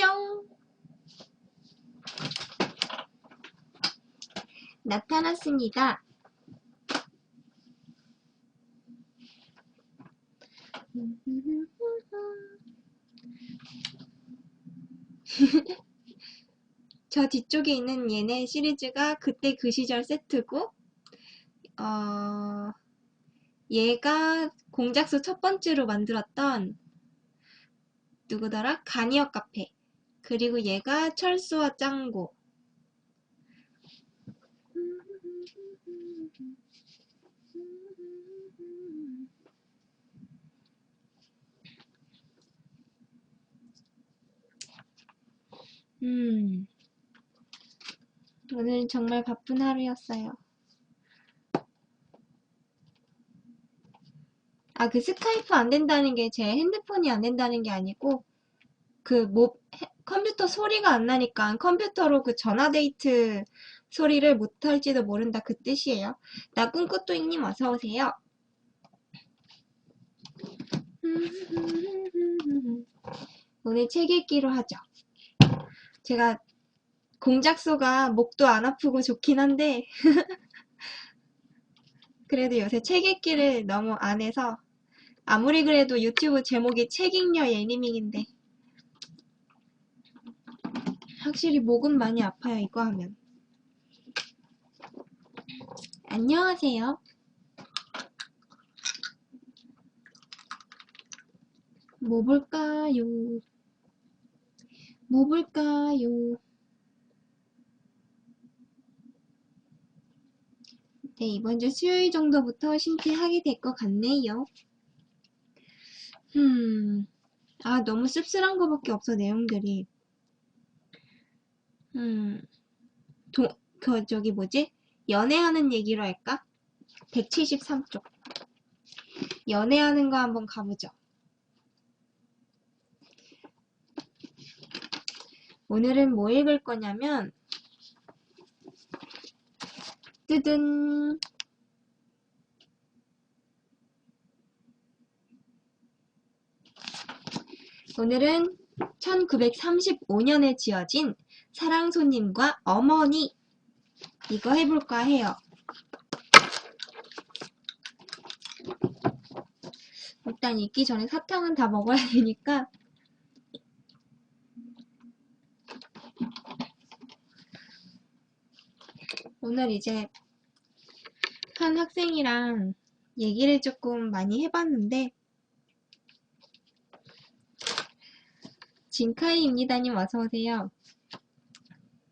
뿅! 나타났습니다. 저 뒤쪽에 있는 얘네 시리즈가 그때 그 시절 세트고, 얘가 공작소 첫 번째로 만들었던 누구더라? 가니어 카페. 그리고 얘가 철수와 짱구. 오늘 정말 바쁜 하루였어요. 그 스카이프 안 된다는 게 제 핸드폰이 안 된다는 게 아니고, 컴퓨터 소리가 안 나니까 컴퓨터로 그 전화데이트 소리를 못할지도 모른다 그 뜻이에요. 나 꿈꾸또이님 어서오세요. 오늘 책 읽기로 하죠. 제가 공작소가 목도 안 아프고 좋긴 한데 그래도 요새 책 읽기를 너무 안 해서 아무리 그래도 유튜브 제목이 책 읽녀 예니밍인데 확실히 목은 많이 아파요 이거 하면. 안녕하세요. 뭐 볼까요? 뭐 볼까요? 네, 이번 주 수요일 정도부터 신퇴하게 될 것 같네요. 너무 씁쓸한 거밖에 없어, 내용들이. 저기 뭐지? 연애하는 얘기로 할까? 173쪽. 연애하는 거 한번 가보죠. 오늘은 뭐 읽을 거냐면, 뜨든! 오늘은 1935년에 지어진 사랑손님과 어머니 이거 해볼까 해요. 일단 읽기 전에 사탕은 다 먹어야 되니까 오늘 이제 한 학생이랑 얘기를 조금 많이 해봤는데 진카이입니다님 어서오세요.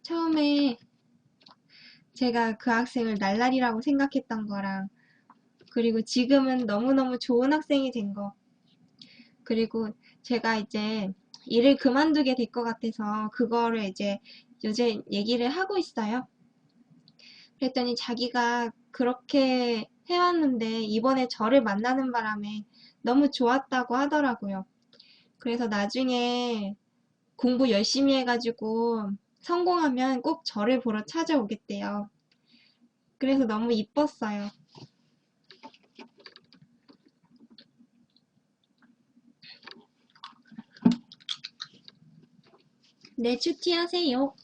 처음에 제가 그 학생을 날라리라고 생각했던 거랑 그리고 지금은 너무너무 좋은 학생이 된 거 그리고 제가 이제 일을 그만두게 될 것 같아서 그거를 이제 요새 얘기를 하고 있어요. 그랬더니 자기가 그렇게 해왔는데 이번에 저를 만나는 바람에 너무 좋았다고 하더라고요. 그래서 나중에 공부 열심히 해가지고 성공하면 꼭 저를 보러 찾아오겠대요. 그래서 너무 이뻤어요. 네, 큐티하세요.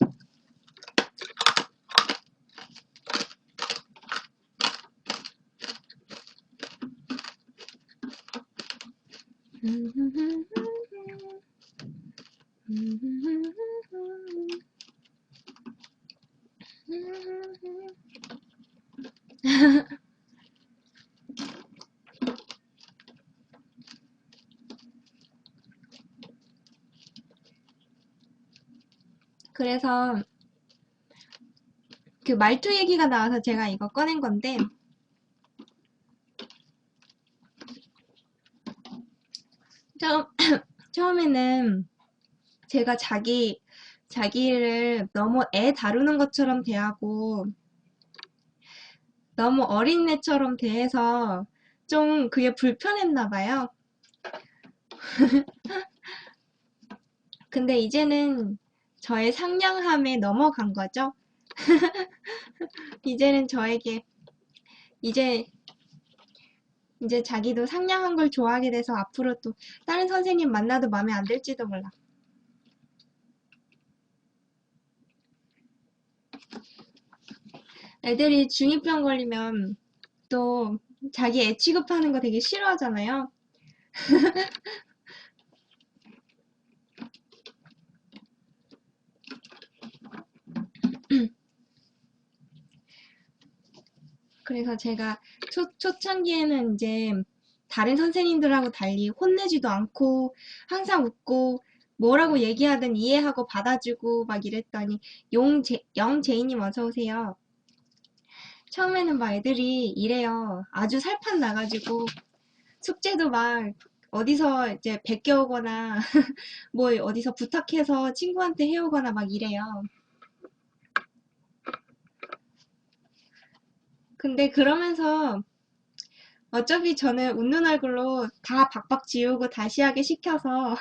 그래서 그 말투 얘기가 나와서 제가 이거 꺼낸 건데 처음에는 제가 자기를 너무 애 다루는 것처럼 대하고 너무 어린애처럼 대해서 좀 그게 불편했나 봐요. 근데 이제는 저의 상냥함에 넘어간 거죠. 이제는 저에게 이제 자기도 상냥한 걸 좋아하게 돼서 앞으로 또 다른 선생님 만나도 마음에 안 들지도 몰라. 애들이 중2병 걸리면 또 자기 애 취급하는 거 되게 싫어하잖아요. 그래서 제가 초창기에는 이제 다른 선생님들하고 달리 혼내지도 않고 항상 웃고 뭐라고 얘기하든 이해하고 받아주고 막 이랬더니 영제이님 어서 오세요. 처음에는 막 애들이 이래요. 아주 살판 나가지고 숙제도 막 어디서 이제 베껴오거나 뭐 어디서 부탁해서 친구한테 해오거나 막 이래요. 근데 그러면서 어차피 저는 웃는 얼굴로 다 박박 지우고 다시 하게 시켜서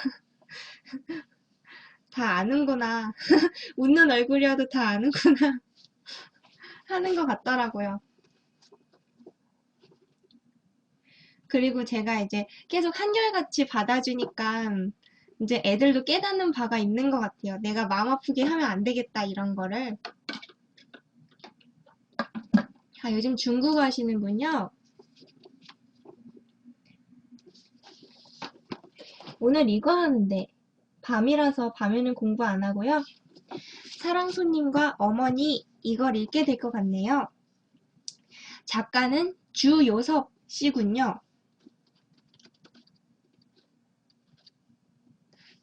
다 아는구나. 웃는 얼굴이어도 다 아는구나 하는 것 같더라고요. 그리고 제가 이제 계속 한결같이 받아주니까 이제 애들도 깨닫는 바가 있는 것 같아요. 내가 마음 아프게 하면 안 되겠다 이런 거를. 아, 요즘 중국어 하시는 분요? 오늘 이거 하는데 밤이라서 밤에는 공부 안 하고요. 사랑손님과 어머니 이걸 읽게 될 것 같네요. 작가는 주요섭 씨군요.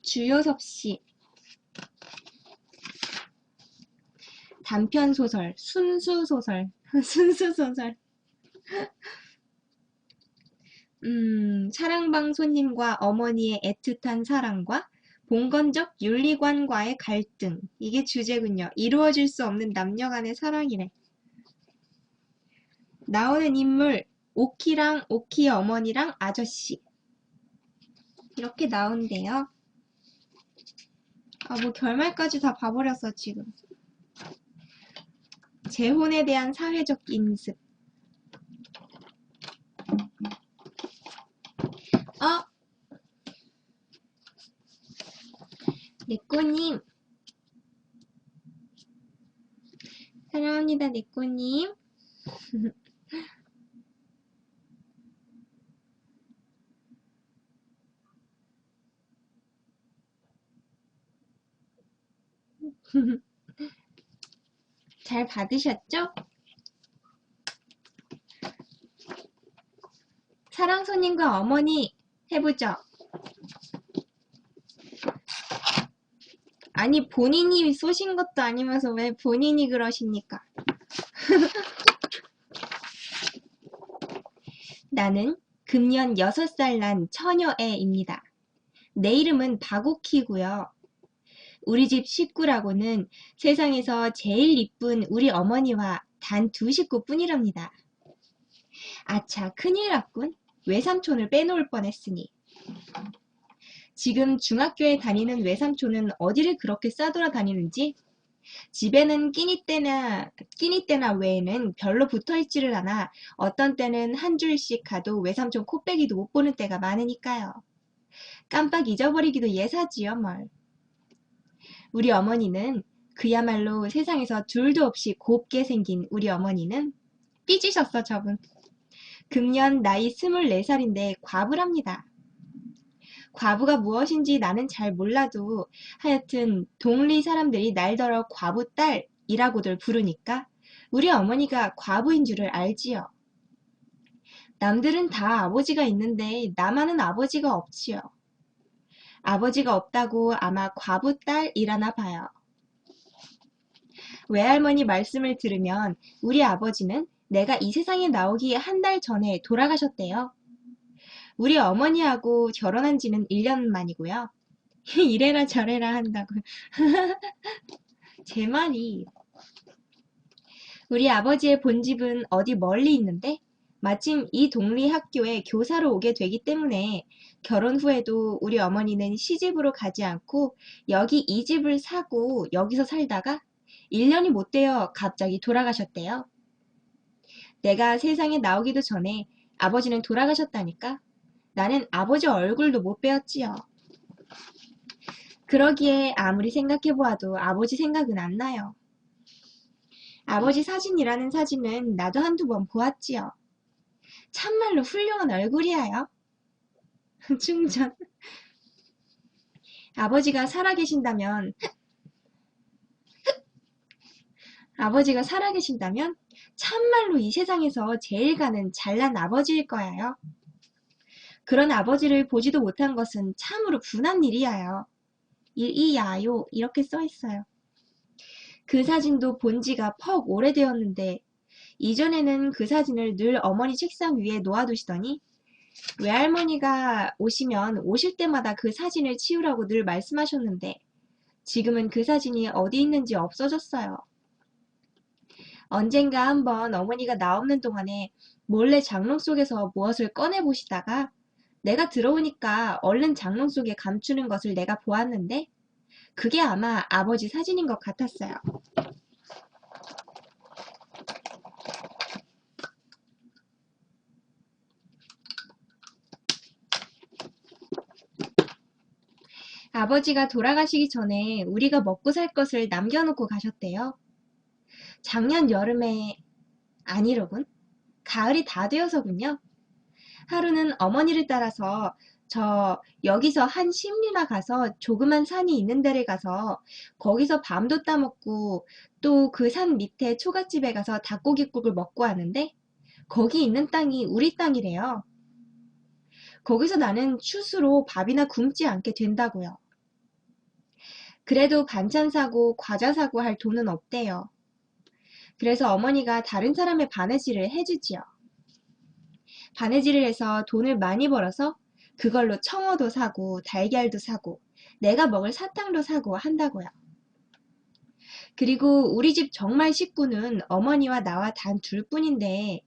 주요섭 씨. 단편소설, 순수소설, 순수소설. 사랑방 손님과 어머니의 애틋한 사랑과 봉건적 윤리관과의 갈등. 이게 주제군요. 이루어질 수 없는 남녀 간의 사랑이래. 나오는 인물, 오키랑 오키의 어머니랑 아저씨. 이렇게 나온대요. 아, 뭐 결말까지 다 봐버렸어, 지금. 재혼에 대한 사회적 인습. 어? 네꼬님. 사랑합니다, 네꼬님. 잘 받으셨죠? 사랑손님과 어머니 해보죠. 아니 본인이 쏘신 것도 아니면서 왜 본인이 그러십니까? 나는 금년 6살 난 처녀애입니다. 내 이름은 박옥희고요. 우리 집 식구라고는 세상에서 제일 이쁜 우리 어머니와 단 2식구뿐이랍니다. 아차 큰일 났군. 외삼촌을 빼놓을 뻔했으니. 지금 중학교에 다니는 외삼촌은 어디를 그렇게 싸돌아다니는지 집에는 끼니 때나 외에는 별로 붙어있지를 않아 어떤 때는 한 줄씩 가도 외삼촌 코빼기도 못 보는 때가 많으니까요. 깜빡 잊어버리기도 예사지요 뭘. 우리 어머니는 그야말로 세상에서 둘도 없이 곱게 생긴 우리 어머니는 삐지셨어 저분. 금년 나이 24살인데 과부랍니다. 과부가 무엇인지 나는 잘 몰라도 하여튼 동리 사람들이 날더러 과부딸이라고들 부르니까 우리 어머니가 과부인 줄을 알지요. 남들은 다 아버지가 있는데 나만은 아버지가 없지요. 아버지가 없다고 아마 과부딸이라나 봐요. 외할머니 말씀을 들으면 우리 아버지는 내가 이 세상에 나오기 한 달 전에 돌아가셨대요. 우리 어머니하고 결혼한 지는 1년 만이고요. 이래라 저래라 한다고. 제 말이. 우리 아버지의 본집은 어디 멀리 있는데 마침 이 동리 학교에 교사로 오게 되기 때문에 결혼 후에도 우리 어머니는 시집으로 가지 않고 여기 이 집을 사고 여기서 살다가 1년이 못 되어 갑자기 돌아가셨대요. 내가 세상에 나오기도 전에 아버지는 돌아가셨다니까. 나는 아버지 얼굴도 못 배웠지요. 그러기에 아무리 생각해보아도 아버지 생각은 안 나요. 아버지 사진이라는 사진은 나도 한두 번 보았지요. 참말로 훌륭한 얼굴이에요. 충전. 아버지가 살아계신다면, 아버지가 살아계신다면 참말로 이 세상에서 제일 가는 잘난 아버지일 거예요. 그런 아버지를 보지도 못한 것은 참으로 분한 일이에요. 일이야요. 이렇게 써 있어요. 그 사진도 본 지가 퍽 오래되었는데 이전에는 그 사진을 늘 어머니 책상 위에 놓아두시더니 외할머니가 오시면 오실 때마다 그 사진을 치우라고 늘 말씀하셨는데 지금은 그 사진이 어디 있는지 없어졌어요. 언젠가 한번 어머니가 나 없는 동안에 몰래 장롱 속에서 무엇을 꺼내보시다가 내가 들어오니까 얼른 장롱 속에 감추는 것을 내가 보았는데 그게 아마 아버지 사진인 것 같았어요. 아버지가 돌아가시기 전에 우리가 먹고 살 것을 남겨놓고 가셨대요. 작년 여름에 아니로군. 가을이 다 되어서군요. 하루는 어머니를 따라서 저 여기서 한 10리나 가서 조그만 산이 있는 데를 가서 거기서 밤도 따먹고 또 그 산 밑에 초가집에 가서 닭고기국을 먹고 하는데 거기 있는 땅이 우리 땅이래요. 거기서 나는 추수로 밥이나 굶지 않게 된다고요. 그래도 반찬 사고 과자 사고 할 돈은 없대요. 그래서 어머니가 다른 사람의 바느질을 해주지요. 바느질을 해서 돈을 많이 벌어서 그걸로 청어도 사고 달걀도 사고 내가 먹을 사탕도 사고 한다고요. 그리고 우리 집 정말 식구는 어머니와 나와 단 둘뿐인데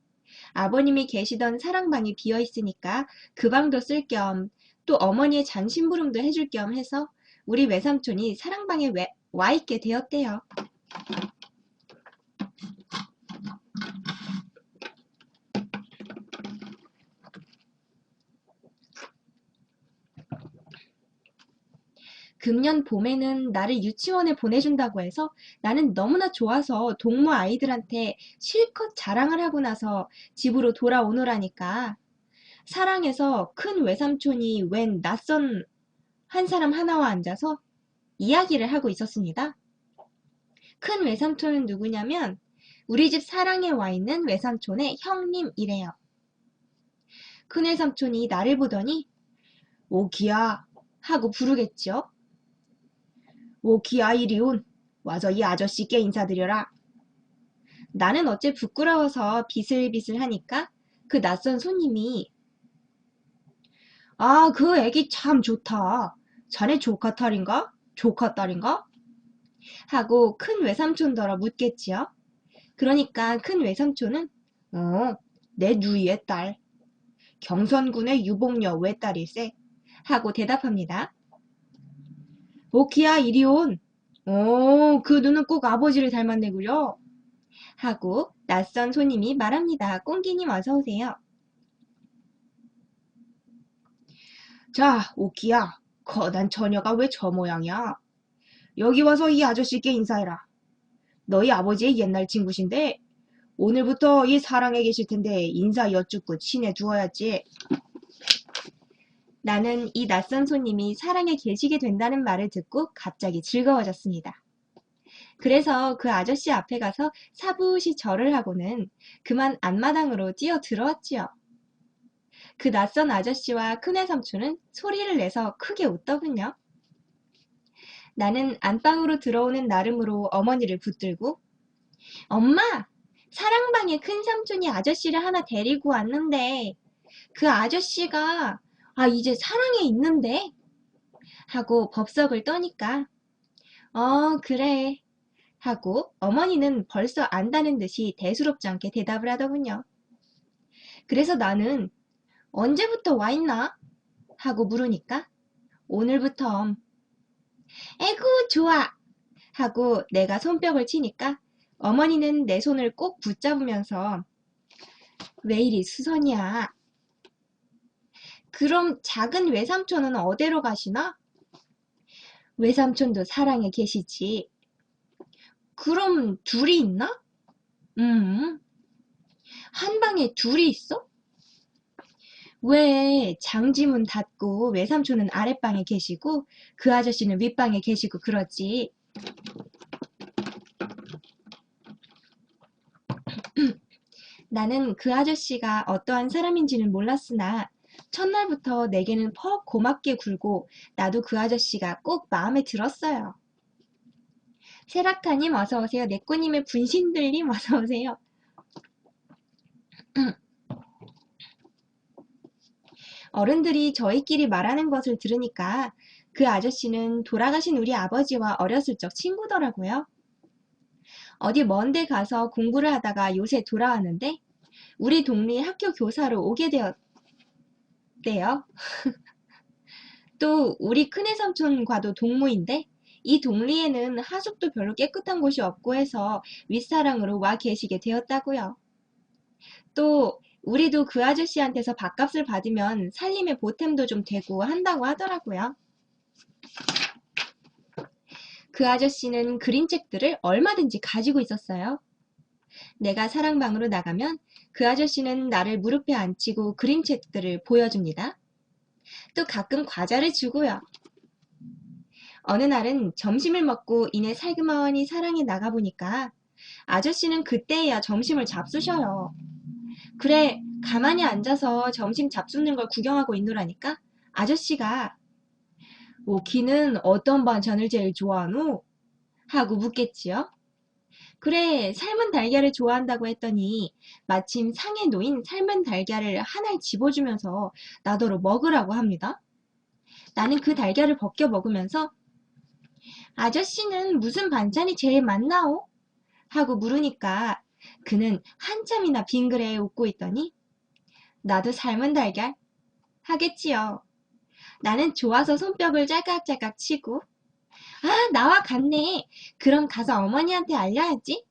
아버님이 계시던 사랑방이 비어 있으니까 그 방도 쓸 겸 또 어머니의 잔심부름도 해줄 겸 해서 우리 외삼촌이 사랑방에 와 있게 되었대요. 금년 봄에는 나를 유치원에 보내준다고 해서 나는 너무나 좋아서 동무 아이들한테 실컷 자랑을 하고 나서 집으로 돌아오노라니까 사랑해서 큰 외삼촌이 웬 낯선 한 사람 하나와 앉아서 이야기를 하고 있었습니다. 큰 외삼촌은 누구냐면 우리 집 사랑에 와 있는 외삼촌의 형님이래요. 큰 외삼촌이 나를 보더니 오기야 하고 부르겠죠. 오기야 이리 온. 와서 이 아저씨께 인사드려라. 나는 어째 부끄러워서 비슬비슬 하니까 그 낯선 손님이 아, 그 애기 참 좋다. 자네 조카 딸인가? 조카 딸인가? 하고 큰 외삼촌더러 묻겠지요. 그러니까 큰 외삼촌은 내 누이의 딸. 경선군의 유복녀 외딸일세. 하고 대답합니다. 오키야 이리 온. 그 눈은 꼭 아버지를 닮았네구려. 하고 낯선 손님이 말합니다. 꽁기님 어서 오세요. 자, 오키야. 거단 처녀가 왜 저 모양이야? 여기 와서 이 아저씨께 인사해라. 너희 아버지의 옛날 친구신데 오늘부터 이 사랑에 계실 텐데 인사 여쭙고 친해 두어야지. 나는 이 낯선 손님이 사랑에 계시게 된다는 말을 듣고 갑자기 즐거워졌습니다. 그래서 그 아저씨 앞에 가서 사부시 절을 하고는 그만 앞마당으로 뛰어 들어왔지요. 그 낯선 아저씨와 큰애 삼촌은 소리를 내서 크게 웃더군요. 나는 안방으로 들어오는 나름으로 어머니를 붙들고 엄마! 사랑방에 큰 삼촌이 아저씨를 하나 데리고 왔는데 그 아저씨가 이제 사랑에 있는데? 하고 법석을 떠니까 그래 하고 어머니는 벌써 안다는 듯이 대수롭지 않게 대답을 하더군요. 그래서 나는 언제부터 와 있나? 하고 물으니까 오늘부터. 에구 좋아 하고 내가 손뼉을 치니까 어머니는 내 손을 꼭 붙잡으면서 왜 이리 수선이야? 그럼 작은 외삼촌은 어디로 가시나? 외삼촌도 사랑에 계시지. 그럼 둘이 있나? 음, 한 방에 둘이 있어? 왜 장지문 닫고 외삼촌은 아랫방에 계시고 그 아저씨는 윗방에 계시고 그러지? 나는 그 아저씨가 어떠한 사람인지는 몰랐으나 첫날부터 내게는 퍽 고맙게 굴고 나도 그 아저씨가 꼭 마음에 들었어요. 세라카님 어서오세요. 네꼬님의 분신들님 어서오세요. 어른들이 저희끼리 말하는 것을 들으니까 그 아저씨는 돌아가신 우리 아버지와 어렸을 적 친구더라고요. 어디 먼데 가서 공부를 하다가 요새 돌아왔는데 우리 동네 학교 교사로 오게 되었대요. 또 우리 큰애삼촌과도 동무인데 이 동리에는 하숙도 별로 깨끗한 곳이 없고 해서 윗사랑으로 와 계시게 되었다고요. 또 우리도 그 아저씨한테서 밥값을 받으면 살림에 보탬도 좀 되고 한다고 하더라고요. 그 아저씨는 그림책들을 얼마든지 가지고 있었어요. 내가 사랑방으로 나가면 그 아저씨는 나를 무릎에 앉히고 그림책들을 보여줍니다. 또 가끔 과자를 주고요. 어느 날은 점심을 먹고 이내 살그머니 사랑에 나가보니까 아저씨는 그때야 점심을 잡수셔요. 그래, 가만히 앉아서 점심 잡수는 걸 구경하고 있노라니까 아저씨가 오키는 어떤 반찬을 제일 좋아하노? 하고 묻겠지요. 그래, 삶은 달걀을 좋아한다고 했더니 마침 상에 놓인 삶은 달걀을 하나를 집어주면서 나더러 먹으라고 합니다. 나는 그 달걀을 벗겨 먹으면서 아저씨는 무슨 반찬이 제일 맛나오? 하고 물으니까 그는 한참이나 빙그레 웃고 있더니 나도 삶은 달걀 하겠지요. 나는 좋아서 손뼉을 짤깍짤깍 치고 아, 나와 같네. 그럼 가서 어머니한테 알려야지.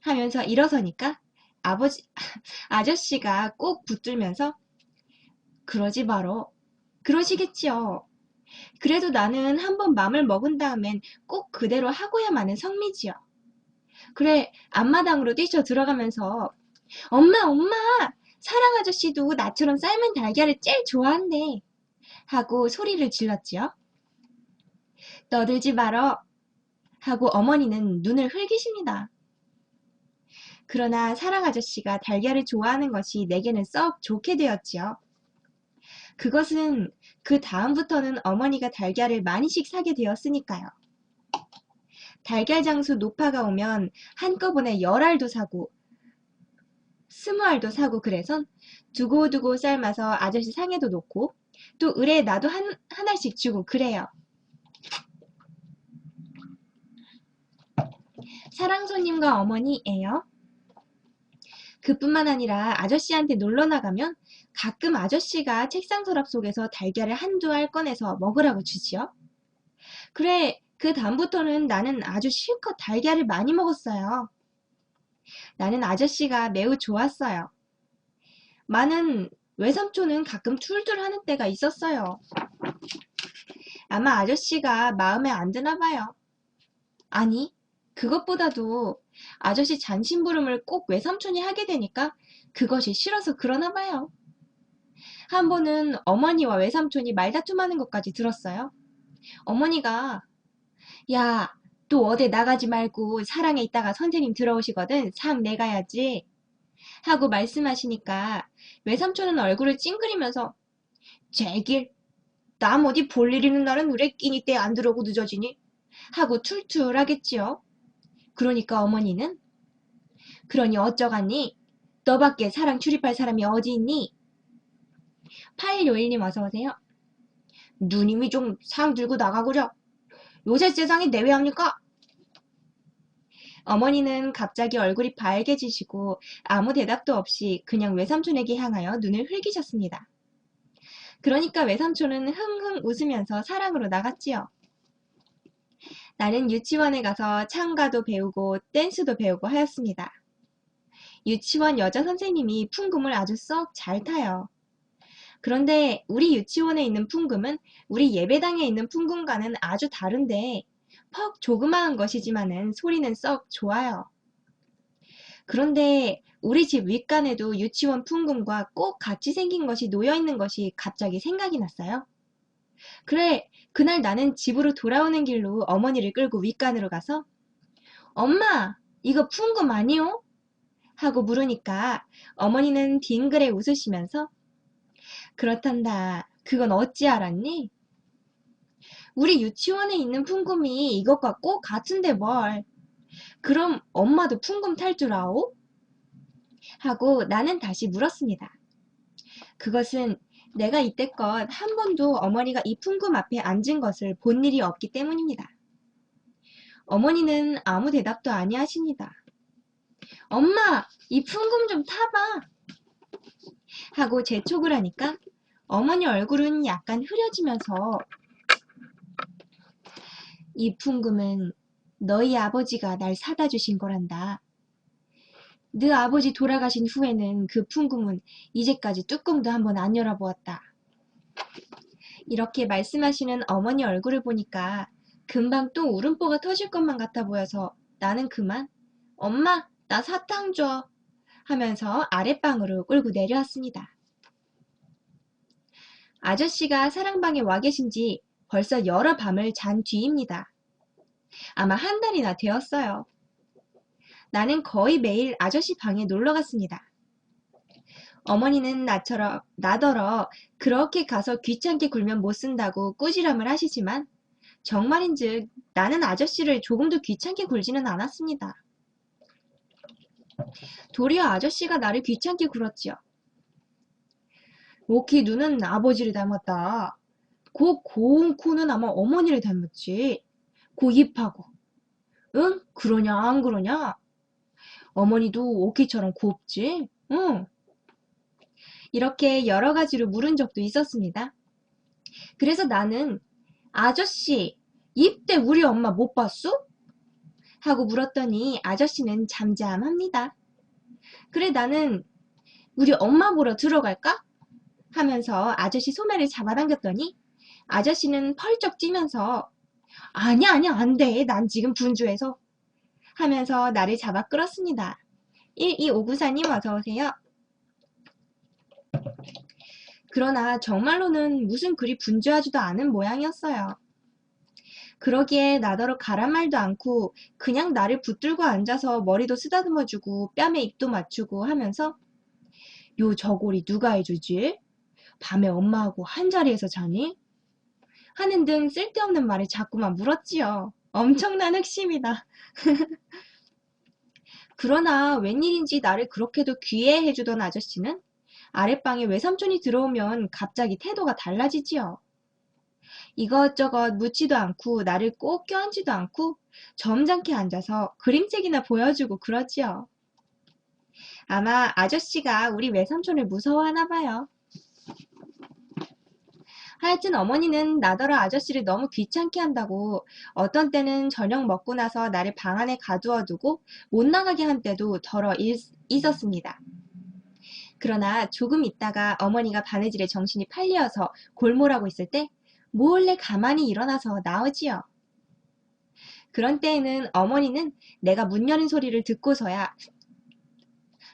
하면서 일어서니까 아버지, 아저씨가 꼭 붙들면서 그러지 말어. 그러시겠지요. 그래도 나는 한번 맘을 먹은 다음엔 꼭 그대로 하고야마는 성미지요. 그래, 앞마당으로 뛰쳐 들어가면서 엄마, 엄마! 사랑 아저씨도 나처럼 삶은 달걀을 제일 좋아한대. 하고 소리를 질렀지요. 떠들지 말어. 하고 어머니는 눈을 흘기십니다. 그러나 사랑 아저씨가 달걀을 좋아하는 것이 내게는 썩 좋게 되었지요. 그것은 그 다음부터는 어머니가 달걀을 많이씩 사게 되었으니까요. 달걀 장수 노파가 오면 한꺼번에 10알도 사고 20알도 사고 그래선 두고두고 삶아서 아저씨 상에도 놓고 또 을에 나도 하나씩 주고 그래요. 사랑 손님과 어머니예요. 그뿐만 아니라 아저씨한테 놀러 나가면 가끔 아저씨가 책상 서랍 속에서 달걀을 한두 알 꺼내서 먹으라고 주지요. 그래, 그 다음부터는 나는 아주 실컷 달걀을 많이 먹었어요. 나는 아저씨가 매우 좋았어요. 많은 외삼촌은 가끔 툴툴하는 때가 있었어요. 아마 아저씨가 마음에 안 드나 봐요. 아니, 그것보다도 아저씨 잔심부름을 꼭 외삼촌이 하게 되니까 그것이 싫어서 그러나 봐요. 한 번은 어머니와 외삼촌이 말다툼하는 것까지 들었어요. 어머니가 야, 또 어디 나가지 말고 사랑에 있다가 선생님 들어오시거든 상 내가야지 하고 말씀하시니까 외삼촌은 얼굴을 찡그리면서 제길 남 어디 볼 일 있는 날은 왜 끼니 때 안 들어오고 늦어지니? 하고 툴툴하겠지요. 그러니까 어머니는 그러니 어쩌겠니? 너밖에 사랑 출입할 사람이 어디 있니? 8151님 어서오세요. 누님이 좀 상 들고 나가구려. 요새 세상에 내외합니까? 어머니는 갑자기 얼굴이 빨개지시고 아무 대답도 없이 그냥 외삼촌에게 향하여 눈을 흘기셨습니다. 그러니까 외삼촌은 흥흥 웃으면서 사랑으로 나갔지요. 나는 유치원에 가서 창가도 배우고 댄스도 배우고 하였습니다. 유치원 여자 선생님이 풍금을 아주 썩 잘 타요. 그런데 우리 유치원에 있는 풍금은 우리 예배당에 있는 풍금과는 아주 다른데 퍽 조그마한 것이지만은 소리는 썩 좋아요. 그런데 우리 집 윗간에도 유치원 풍금과 꼭 같이 생긴 것이 놓여 있는 것이 갑자기 생각이 났어요. 그래, 그날 나는 집으로 돌아오는 길로 어머니를 끌고 윗간으로 가서 엄마, 이거 풍금 아니요? 하고 물으니까 어머니는 딩그레 웃으시면서 그렇단다. 그건 어찌 알았니? 우리 유치원에 있는 풍금이 이것과 꼭 같은데 뭘. 그럼 엄마도 풍금 탈 줄 아오? 하고 나는 다시 물었습니다. 그것은 내가 이때껏 한 번도 어머니가 이 풍금 앞에 앉은 것을 본 일이 없기 때문입니다. 어머니는 아무 대답도 아니하십니다. 엄마, 이 풍금 좀 타봐. 하고 재촉을 하니까 어머니 얼굴은 약간 흐려지면서 이 풍금은 너희 아버지가 날 사다 주신 거란다. 네 아버지 돌아가신 후에는 그 풍금은 이제까지 뚜껑도 한번 안 열어보았다. 이렇게 말씀하시는 어머니 얼굴을 보니까 금방 또 울음보가 터질 것만 같아 보여서 나는 그만 엄마, 나 사탕 줘 하면서 아랫방으로 끌고 내려왔습니다. 아저씨가 사랑방에 와 계신 지 벌써 여러 밤을 잔 뒤입니다. 아마 한 달이나 되었어요. 나는 거의 매일 아저씨 방에 놀러 갔습니다. 어머니는 나더러 그렇게 가서 귀찮게 굴면 못 쓴다고 꾸지람을 하시지만 정말인즉 나는 아저씨를 조금도 귀찮게 굴지는 않았습니다. 도리어 아저씨가 나를 귀찮게 굴었지요. 오키 눈은 아버지를 닮았다. 고 고운 코는 아마 어머니를 닮았지. 고 입하고. 응? 그러냐 안 그러냐? 어머니도 오키처럼 곱지? 응. 이렇게 여러 가지로 물은 적도 있었습니다. 그래서 나는 아저씨, 입대 우리 엄마 못 봤소? 하고 물었더니 아저씨는 잠잠합니다. 그래 나는 우리 엄마 보러 들어갈까? 하면서 아저씨 소매를 잡아당겼더니 아저씨는 펄쩍 뛰면서 아니야 안 돼. 난 지금 분주해서 하면서 나를 잡아 끌었습니다. 12594님 어서오세요. 그러나 정말로는 무슨 그리 분주하지도 않은 모양이었어요. 그러기에 나더러 가란 말도 않고 그냥 나를 붙들고 앉아서 머리도 쓰다듬어주고 뺨에 입도 맞추고 하면서 요 저고리 누가 해주지? 밤에 엄마하고 한자리에서 자니? 하는 등 쓸데없는 말을 자꾸만 물었지요. 엄청난 흑심이다. 그러나 웬일인지 나를 그렇게도 귀해해주던 아저씨는 아랫방에 외삼촌이 들어오면 갑자기 태도가 달라지지요. 이것저것 묻지도 않고 나를 꼭 껴안지도 않고 점잖게 앉아서 그림책이나 보여주고 그러지요. 아마 아저씨가 우리 외삼촌을 무서워하나 봐요. 하여튼 어머니는 나더러 아저씨를 너무 귀찮게 한다고 어떤 때는 저녁 먹고 나서 나를 방 안에 가두어두고 못 나가게 한 때도 덜어 있었습니다. 그러나 조금 있다가 어머니가 바느질에 정신이 팔려서 골몰하고 있을 때 몰래 가만히 일어나서 나오지요. 그런 때에는 어머니는 내가 문 여는 소리를 듣고서야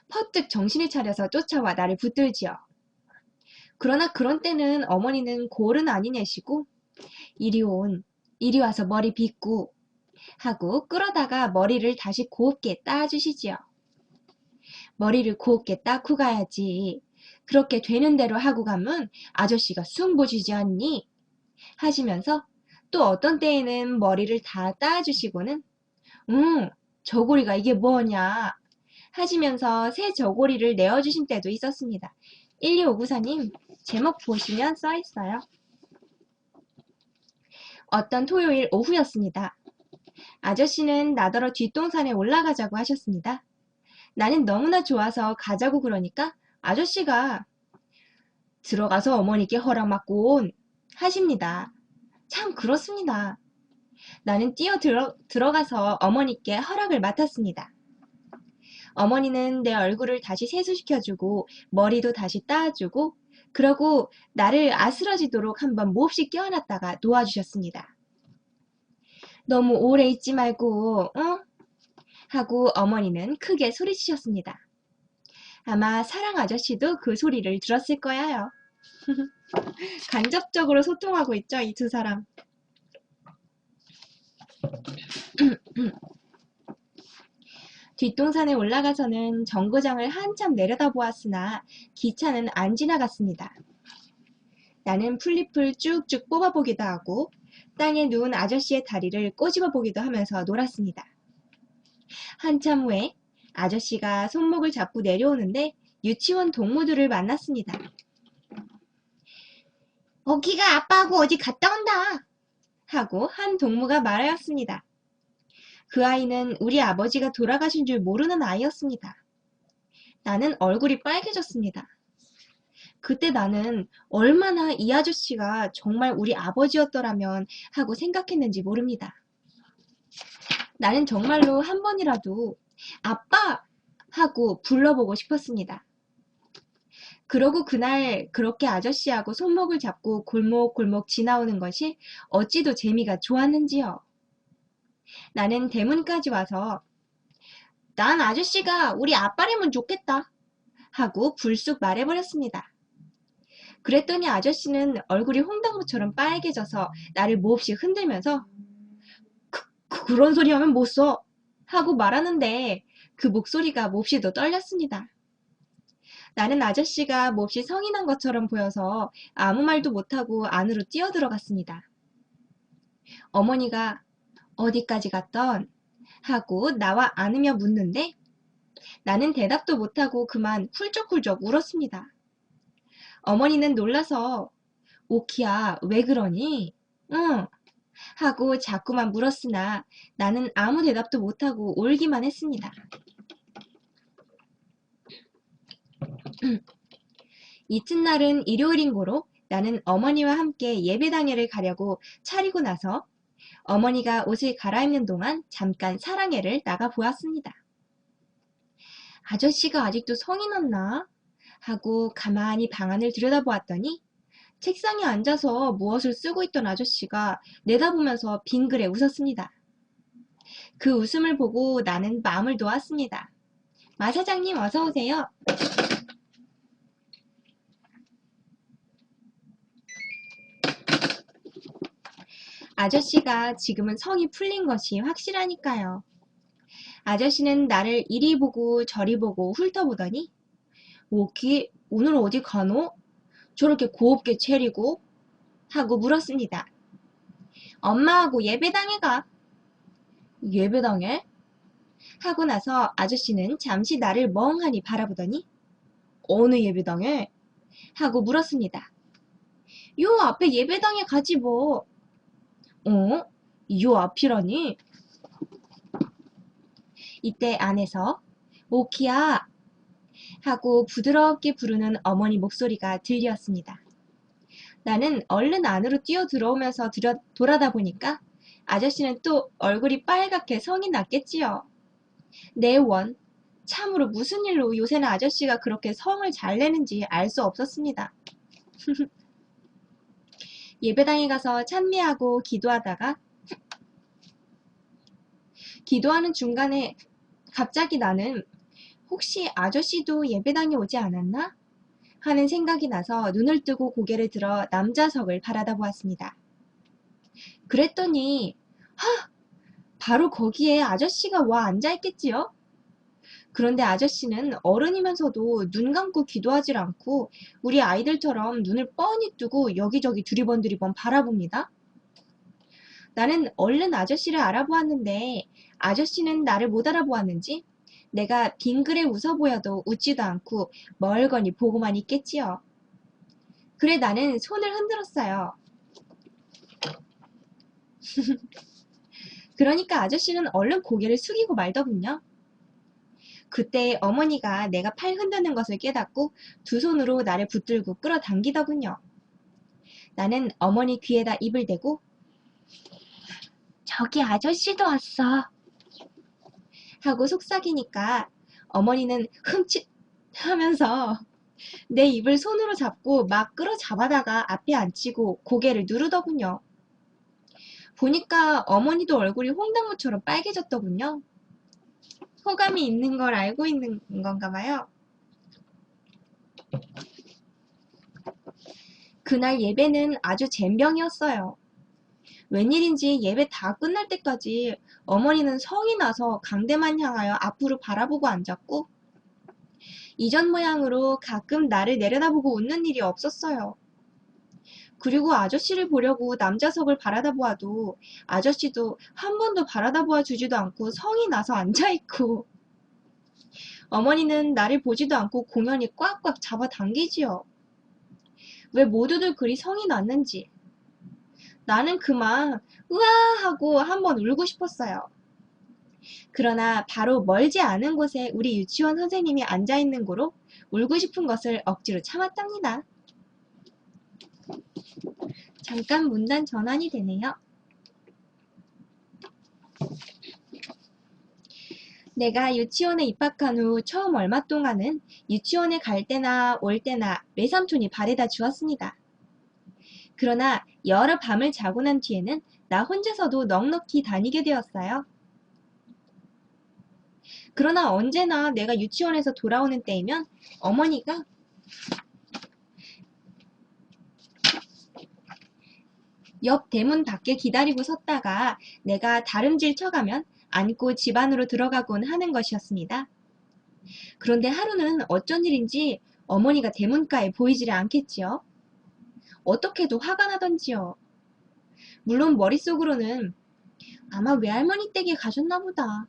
퍼뜩 정신을 차려서 쫓아와 나를 붙들지요. 그러나 그런 때는 어머니는 골은 아니내시고 이리 와서 머리 빗고 하고 끌어다가 머리를 다시 곱게 따주시지요. 머리를 곱게 닦고 가야지. 그렇게 되는 대로 하고 가면 아저씨가 숭 보시지 않니? 하시면서 또 어떤 때에는 머리를 다 따주시고는 저고리가 이게 뭐냐 하시면서 새 저고리를 내어주신 때도 있었습니다. 12594님 제목 보시면 써있어요. 어떤 토요일 오후였습니다. 아저씨는 나더러 뒷동산에 올라가자고 하셨습니다. 나는 너무나 좋아서 가자고 그러니까 아저씨가 들어가서 어머니께 허락 받고 온 하십니다. 참 그렇습니다. 나는 들어가서 어머니께 허락을 맡았습니다. 어머니는 내 얼굴을 다시 세수시켜주고 머리도 다시 따주고 그러고 나를 아스러지도록 한번 몹시 껴안았다가 놓아주셨습니다. 너무 오래 있지 말고 하고 어머니는 크게 소리치셨습니다. 아마 사랑 아저씨도 그 소리를 들었을 거야요. 간접적으로 소통하고 있죠, 이 두 사람. 뒷동산에 올라가서는 정거장을 한참 내려다보았으나 기차는 안 지나갔습니다. 나는 풀잎을 쭉쭉 뽑아보기도 하고 땅에 누운 아저씨의 다리를 꼬집어 보기도 하면서 놀았습니다. 한참 후에 아저씨가 손목을 잡고 내려오는데 유치원 동무들을 만났습니다. 오키가 아빠하고 어디 갔다 온다 하고 한 동무가 말하였습니다. 그 아이는 우리 아버지가 돌아가신 줄 모르는 아이였습니다. 나는 얼굴이 빨개졌습니다. 그때 나는 얼마나 이 아저씨가 정말 우리 아버지였더라면 하고 생각했는지 모릅니다. 나는 정말로 한 번이라도 아빠! 하고 불러보고 싶었습니다. 그러고 그날 그렇게 아저씨하고 손목을 잡고 골목골목 지나오는 것이 어찌도 재미가 좋았는지요. 나는 대문까지 와서 난 아저씨가 우리 아빠라면 좋겠다 하고 불쑥 말해버렸습니다. 그랬더니 아저씨는 얼굴이 홍당무처럼 빨개져서 나를 몹시 흔들면서 그런 소리 하면 못 써 하고 말하는데 그 목소리가 몹시도 떨렸습니다. 나는 아저씨가 몹시 성이 난 것처럼 보여서 아무 말도 못하고 안으로 뛰어들어갔습니다. 어머니가 어디까지 갔던? 하고 나와 안으며 묻는데 나는 대답도 못하고 그만 훌쩍훌쩍 울었습니다. 어머니는 놀라서 오키야 왜 그러니? 응 하고 자꾸만 물었으나 나는 아무 대답도 못하고 울기만 했습니다. 이튿날은 일요일인 고로 나는 어머니와 함께 예배당회를 가려고 차리고 나서 어머니가 옷을 갈아입는 동안 잠깐 사랑회를 나가 보았습니다. 아저씨가 아직도 성이 났나? 하고 가만히 방 안을 들여다보았더니 책상에 앉아서 무엇을 쓰고 있던 아저씨가 내다보면서 빙그레 웃었습니다. 그 웃음을 보고 나는 마음을 놓았습니다. 마 사장님 어서 오세요. 아저씨가 지금은 성이 풀린 것이 확실하니까요. 아저씨는 나를 이리 보고 저리 보고 훑어보더니 오키 오늘 어디 가노? 저렇게 곱게 차리고 하고 물었습니다. 엄마하고 예배당에 가. 예배당에? 하고 나서 아저씨는 잠시 나를 멍하니 바라보더니 어느 예배당에? 하고 물었습니다. 요 앞에 예배당에 가지 뭐. 어? 요 앞이라니? 이때 안에서 오키야 하고 부드럽게 부르는 어머니 목소리가 들렸습니다. 나는 얼른 안으로 뛰어 들어오면서 돌아다 보니까 아저씨는 또 얼굴이 빨갛게 성이 났겠지요. 내 원, 참으로 무슨 일로 요새는 아저씨가 그렇게 성을 잘 내는지 알 수 없었습니다. 예배당에 가서 찬미하고 기도하다가 기도하는 중간에 갑자기 나는 혹시 아저씨도 예배당에 오지 않았나? 하는 생각이 나서 눈을 뜨고 고개를 들어 남좌석을 바라다 보았습니다. 그랬더니 바로 거기에 아저씨가 와 앉아있겠지요? 그런데 아저씨는 어른이면서도 눈 감고 기도하지 않고 우리 아이들처럼 눈을 뻔히 뜨고 여기저기 두리번 바라봅니다. 나는 얼른 아저씨를 알아보았는데 아저씨는 나를 못 알아보았는지 내가 빙그레 웃어 보여도 웃지도 않고 멀거니 보고만 있겠지요. 그래 나는 손을 흔들었어요. 그러니까 아저씨는 얼른 고개를 숙이고 말더군요. 그때 어머니가 내가 팔 흔드는 것을 깨닫고 두 손으로 나를 붙들고 끌어당기더군요. 나는 어머니 귀에다 입을 대고 저기 아저씨도 왔어 하고 속삭이니까 어머니는 흠칫 하면서 내 입을 손으로 잡고 막 끌어잡아다가 앞에 앉히고 고개를 누르더군요. 보니까 어머니도 얼굴이 홍당무처럼 빨개졌더군요. 호감이 있는 걸 알고 있는 건가 봐요. 그날 예배는 아주 젬병이었어요. 웬일인지 예배 다 끝날 때까지 어머니는 성이 나서 강대만 향하여 앞으로 바라보고 앉았고 이전 모양으로 가끔 나를 내려다보고 웃는 일이 없었어요. 그리고 아저씨를 보려고 남좌석을 바라다 보아도 아저씨도 한 번도 바라다 보아 주지도 않고 성이 나서 앉아있고 어머니는 나를 보지도 않고 공연히 꽉꽉 잡아당기지요. 왜 모두들 그리 성이 났는지. 나는 그만 으아 하고 한번 울고 싶었어요. 그러나 바로 멀지 않은 곳에 우리 유치원 선생님이 앉아있는 고로 울고 싶은 것을 억지로 참았답니다. 잠깐 문단 전환이 되네요. 내가 유치원에 입학한 후 처음 얼마 동안은 유치원에 갈 때나 올 때나 외삼촌이 바래다 주었습니다. 그러나 여러 밤을 자고 난 뒤에는 나 혼자서도 넉넉히 다니게 되었어요. 그러나 언제나 내가 유치원에서 돌아오는 때이면 어머니가 옆 대문 밖에 기다리고 섰다가 내가 다름질 쳐가면 안고 집 안으로 들어가곤 하는 것이었습니다. 그런데 하루는 어쩐 일인지 어머니가 대문가에 보이지를 않겠지요. 어떻게도 화가 나던지요. 물론 머릿속으로는 아마 외할머니 댁에 가셨나 보다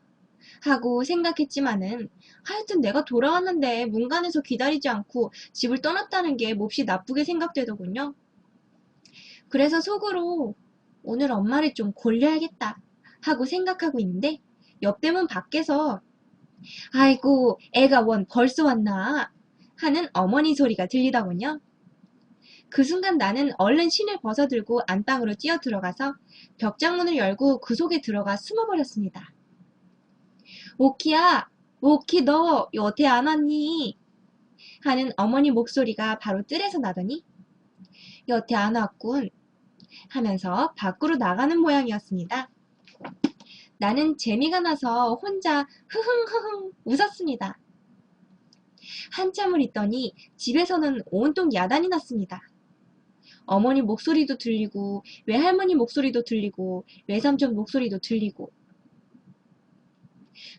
하고 생각했지만은 하여튼 내가 돌아왔는데 문간에서 기다리지 않고 집을 떠났다는 게 몹시 나쁘게 생각되더군요. 그래서 속으로 오늘 엄마를 좀 골려야겠다 하고 생각하고 있는데 옆대문 밖에서 아이고 애가 원 벌써 왔나 하는 어머니 소리가 들리더군요. 그 순간 나는 얼른 신을 벗어들고 안방으로 뛰어 들어가서 벽장문을 열고 그 속에 들어가 숨어버렸습니다. 오키야, 오키 너 여태 안 왔니? 하는 어머니 목소리가 바로 뜰에서 나더니 여태 안 왔군 하면서 밖으로 나가는 모양이었습니다. 나는 재미가 나서 혼자 흐흥흐흥 웃었습니다. 한참을 있더니 집에서는 온통 야단이 났습니다. 어머니 목소리도 들리고 외할머니 목소리도 들리고 외삼촌 목소리도 들리고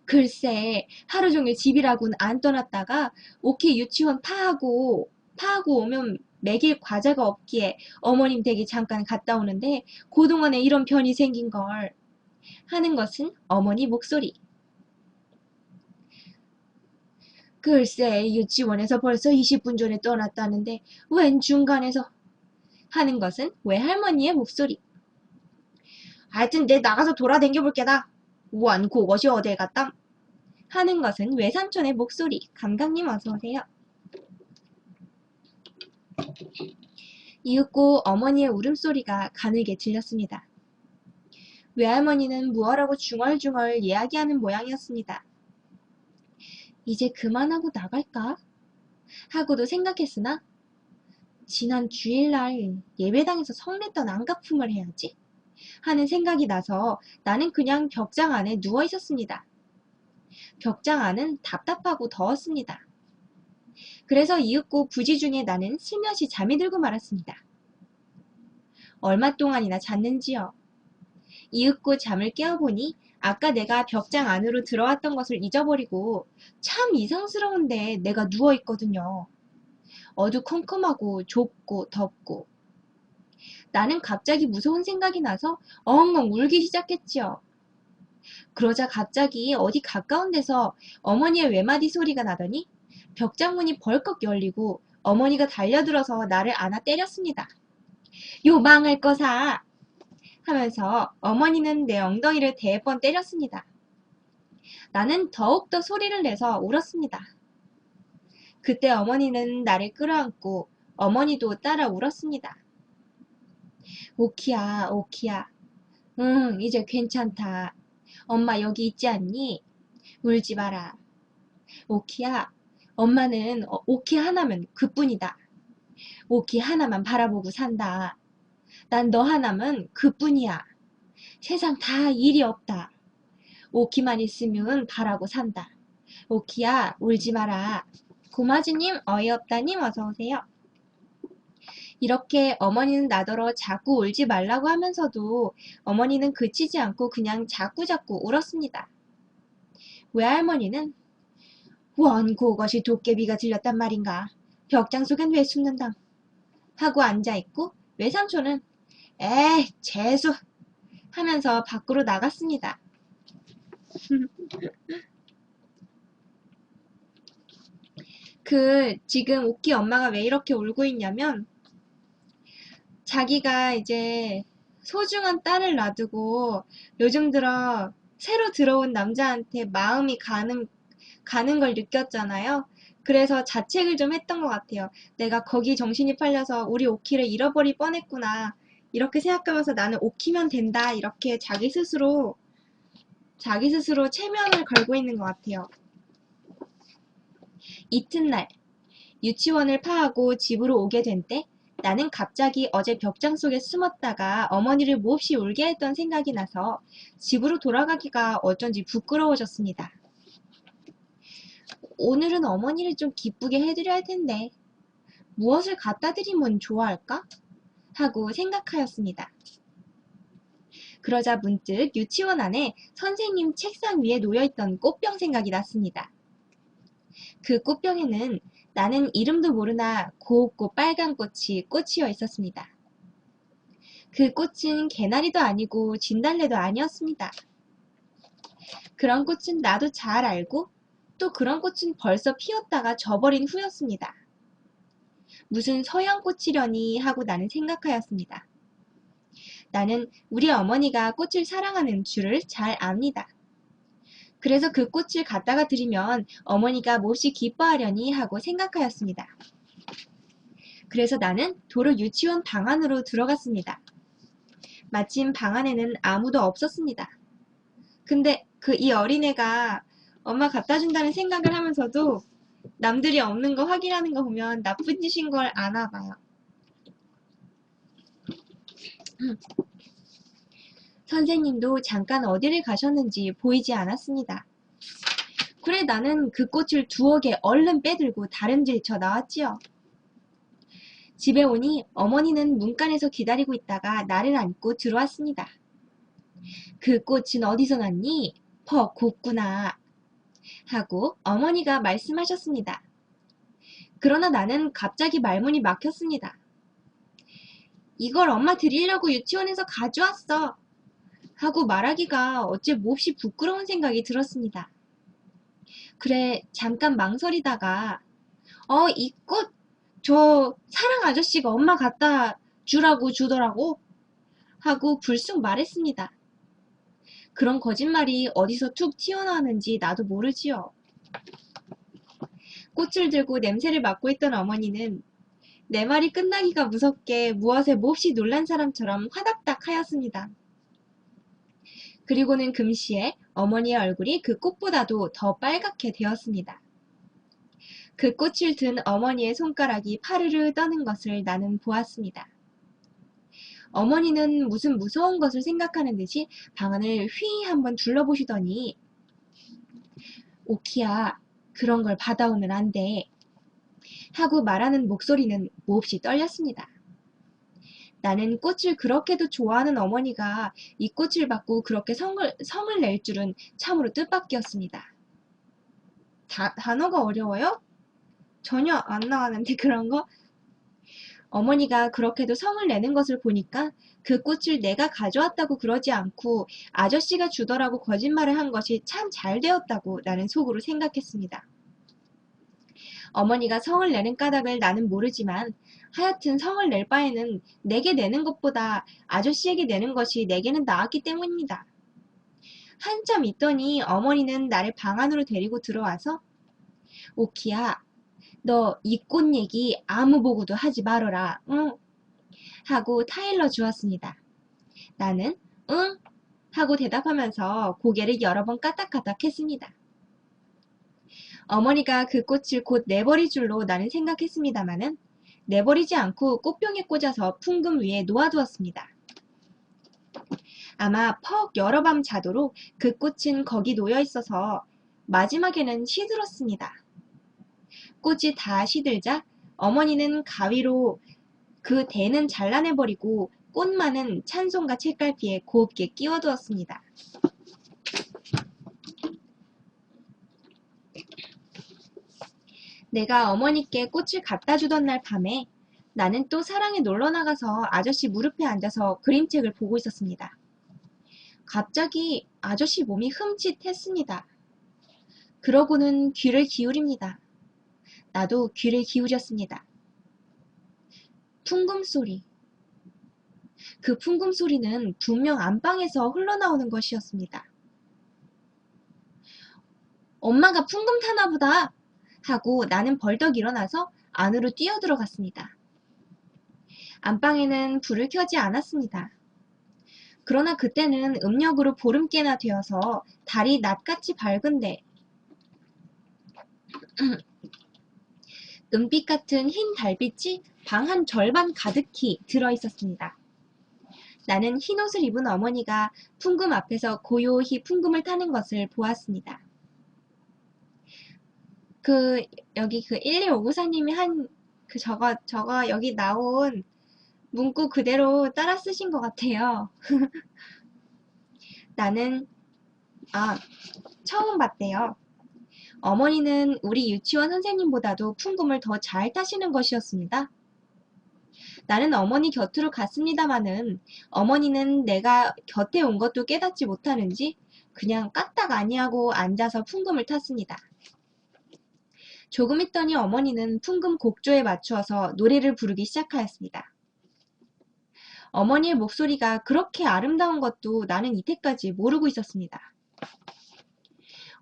글쎄 하루 종일 집이라고는 안 떠났다가 오케이 유치원 파하고 오면 먹일 과자가 없기에 어머님 댁에 잠깐 갔다 오는데 그동안에 이런 변이 생긴 걸 하는 것은 어머니 목소리. 글쎄 유치원에서 벌써 20분 전에 떠났다는데 웬 중간에서 하는 것은 외할머니의 목소리. 하여튼 내 나가서 돌아댕겨 볼게다. 원 그것이 어딜 갔담? 하는 것은 외삼촌의 목소리. 감각님 어서오세요. 이윽고 어머니의 울음소리가 가늘게 들렸습니다. 외할머니는 무엇라고 중얼중얼 이야기하는 모양이었습니다. 이제 그만하고 나갈까? 하고도 생각했으나 지난 주일날 예배당에서 성냈던 안가품을 해야지 하는 생각이 나서 나는 그냥 벽장 안에 누워 있었습니다. 벽장 안은 답답하고 더웠습니다. 그래서 이윽고 부지 중에 나는 슬며시 잠이 들고 말았습니다. 얼마 동안이나 잤는지요. 이윽고 잠을 깨어보니 아까 내가 벽장 안으로 들어왔던 것을 잊어버리고 참 이상스러운데 내가 누워있거든요. 어두컴컴하고 좁고 덥고 나는 갑자기 무서운 생각이 나서 엉엉 울기 시작했지요. 그러자 갑자기 어디 가까운 데서 어머니의 외마디 소리가 나더니 벽장문이 벌컥 열리고 어머니가 달려들어서 나를 안아 때렸습니다. 요 망할 거사! 하면서 어머니는 내 엉덩이를 대번 때렸습니다. 나는 더욱더 소리를 내서 울었습니다. 그때 어머니는 나를 끌어안고 어머니도 따라 울었습니다. 오키야, 오키야. 응, 이제 괜찮다. 엄마 여기 있지 않니? 울지 마라. 오키야, 엄마는 오키 하나면 그뿐이다. 오키 하나만 바라보고 산다. 난 너 하나면 그뿐이야. 세상 다 일이 없다. 오키만 있으면 바라고 산다. 오키야, 울지 마라. 고마주님, 어이없다님 어서오세요. 이렇게 어머니는 나더러 자꾸 울지 말라고 하면서도 어머니는 그치지 않고 그냥 자꾸자꾸 울었습니다. 외할머니는 원 그것이 도깨비가 들렸단 말인가. 벽장 속엔 왜 숨는담 하고 앉아있고 외삼촌은 에이 재수 하면서 밖으로 나갔습니다. 지금 오키 엄마가 왜 이렇게 울고 있냐면 자기가 이제 소중한 딸을 놔두고 요즘 들어 새로 들어온 남자한테 마음이 가는 걸 느꼈잖아요. 그래서 자책을 좀 했던 것 같아요. 내가 거기 정신이 팔려서 우리 오키를 잃어버릴 뻔했구나. 이렇게 생각하면서 나는 오키면 된다. 이렇게 자기 스스로 체면을 걸고 있는 것 같아요. 이튿날 유치원을 파하고 집으로 오게 된 때 나는 갑자기 어제 벽장 속에 숨었다가 어머니를 몹시 울게 했던 생각이 나서 집으로 돌아가기가 어쩐지 부끄러워졌습니다. 오늘은 어머니를 좀 기쁘게 해드려야 할 텐데 무엇을 갖다 드리면 좋아할까? 하고 생각하였습니다. 그러자 문득 유치원 안에 선생님 책상 위에 놓여있던 꽃병 생각이 났습니다. 그 꽃병에는 나는 이름도 모르나 곱고 빨간 꽃이 꽂히어 있었습니다. 그 꽃은 개나리도 아니고 진달래도 아니었습니다. 그런 꽃은 나도 잘 알고 또 그런 꽃은 벌써 피었다가 져버린 후였습니다. 무슨 서양꽃이려니 하고 나는 생각하였습니다. 나는 우리 어머니가 꽃을 사랑하는 줄을 잘 압니다. 그래서 그 꽃을 갖다가 드리면 어머니가 몹시 기뻐하려니 하고 생각하였습니다. 그래서 나는 도로 유치원 방 안으로 들어갔습니다. 마침 방 안에는 아무도 없었습니다. 근데 이 어린애가 엄마 갖다 준다는 생각을 하면서도 남들이 없는 거 확인하는 거 보면 나쁜 짓인 걸 아나 봐요. 선생님도 잠깐 어디를 가셨는지 보이지 않았습니다. 그래 나는 그 꽃을 두어 개 얼른 빼들고 다름질쳐 나왔지요. 집에 오니 어머니는 문간에서 기다리고 있다가 나를 안고 들어왔습니다. 그 꽃은 어디서 났니? 퍽 곱구나 하고 어머니가 말씀하셨습니다. 그러나 나는 갑자기 말문이 막혔습니다. 이걸 엄마 드리려고 유치원에서 가져왔어 하고 말하기가 어째 몹시 부끄러운 생각이 들었습니다. 그래 잠깐 망설이다가 이 꽃 저 사랑 아저씨가 엄마 갖다 주라고 주더라고 하고 불쑥 말했습니다. 그런 거짓말이 어디서 툭 튀어나왔는지 나도 모르지요. 꽃을 들고 냄새를 맡고 있던 어머니는 내 말이 끝나기가 무섭게 무엇에 몹시 놀란 사람처럼 화닥닥 하였습니다. 그리고는 금시에 어머니의 얼굴이 그 꽃보다도 더 빨갛게 되었습니다. 그 꽃을 든 어머니의 손가락이 파르르 떠는 것을 나는 보았습니다. 어머니는 무슨 무서운 것을 생각하는 듯이 방 안을 휘 한번 둘러보시더니 오키야 그런 걸 받아오면 안 돼 하고 말하는 목소리는 몹시 떨렸습니다. 나는 꽃을 그렇게도 좋아하는 어머니가 이 꽃을 받고 그렇게 성을 낼 줄은 참으로 뜻밖이었습니다. 단어가 어려워요? 전혀 안 나왔는데 그런 거? 어머니가 그렇게도 성을 내는 것을 보니까 그 꽃을 내가 가져왔다고 그러지 않고 아저씨가 주더라고 거짓말을 한 것이 참 잘 되었다고 나는 속으로 생각했습니다. 어머니가 성을 내는 까닭을 나는 모르지만 하여튼 성을 낼 바에는 내게 내는 것보다 아저씨에게 내는 것이 내게는 나았기 때문입니다. 한참 있더니 어머니는 나를 방 안으로 데리고 들어와서 오키야 너 이 꽃 얘기 아무 보고도 하지 말어라 응? 하고 타일러 주었습니다. 나는 응? 하고 대답하면서 고개를 여러 번 까딱까딱 했습니다. 어머니가 그 꽃을 곧 내버릴 줄로 나는 생각했습니다마는 내버리지 않고 꽃병에 꽂아서 풍금 위에 놓아두었습니다. 아마 퍽 여러 밤 자도록 그 꽃은 거기 놓여 있어서 마지막에는 시들었습니다. 꽃이 다 시들자 어머니는 가위로 그 대는 잘라내버리고 꽃만은 찬송가 책갈피에 곱게 끼워두었습니다. 내가 어머니께 꽃을 갖다 주던 날 밤에 나는 또 사랑에 놀러 나가서 아저씨 무릎에 앉아서 그림책을 보고 있었습니다. 갑자기 아저씨 몸이 흠칫했습니다. 그러고는 귀를 기울입니다. 나도 귀를 기울였습니다. 풍금 소리. 그 풍금 소리는 분명 안방에서 흘러나오는 것이었습니다. 엄마가 풍금 타나 보다 하고 나는 벌떡 일어나서 안으로 뛰어들어갔습니다. 안방에는 불을 켜지 않았습니다. 그러나 그때는 음력으로 보름께나 되어서 달이 낫같이 밝은데 은빛 같은 흰 달빛이 방 한 절반 가득히 들어있었습니다. 나는 흰옷을 입은 어머니가 풍금 앞에서 고요히 풍금을 타는 것을 보았습니다. 여기 1259사님이 저거 여기 나온 문구 그대로 따라 쓰신 것 같아요. 나는, 처음 봤대요. 어머니는 우리 유치원 선생님보다도 풍금을 더 잘 타시는 것이었습니다. 나는 어머니 곁으로 갔습니다마는 어머니는 내가 곁에 온 것도 깨닫지 못하는지 그냥 까딱 아니하고 앉아서 풍금을 탔습니다. 조금 있더니 어머니는 풍금 곡조에 맞추어서 노래를 부르기 시작하였습니다. 어머니의 목소리가 그렇게 아름다운 것도 나는 이때까지 모르고 있었습니다.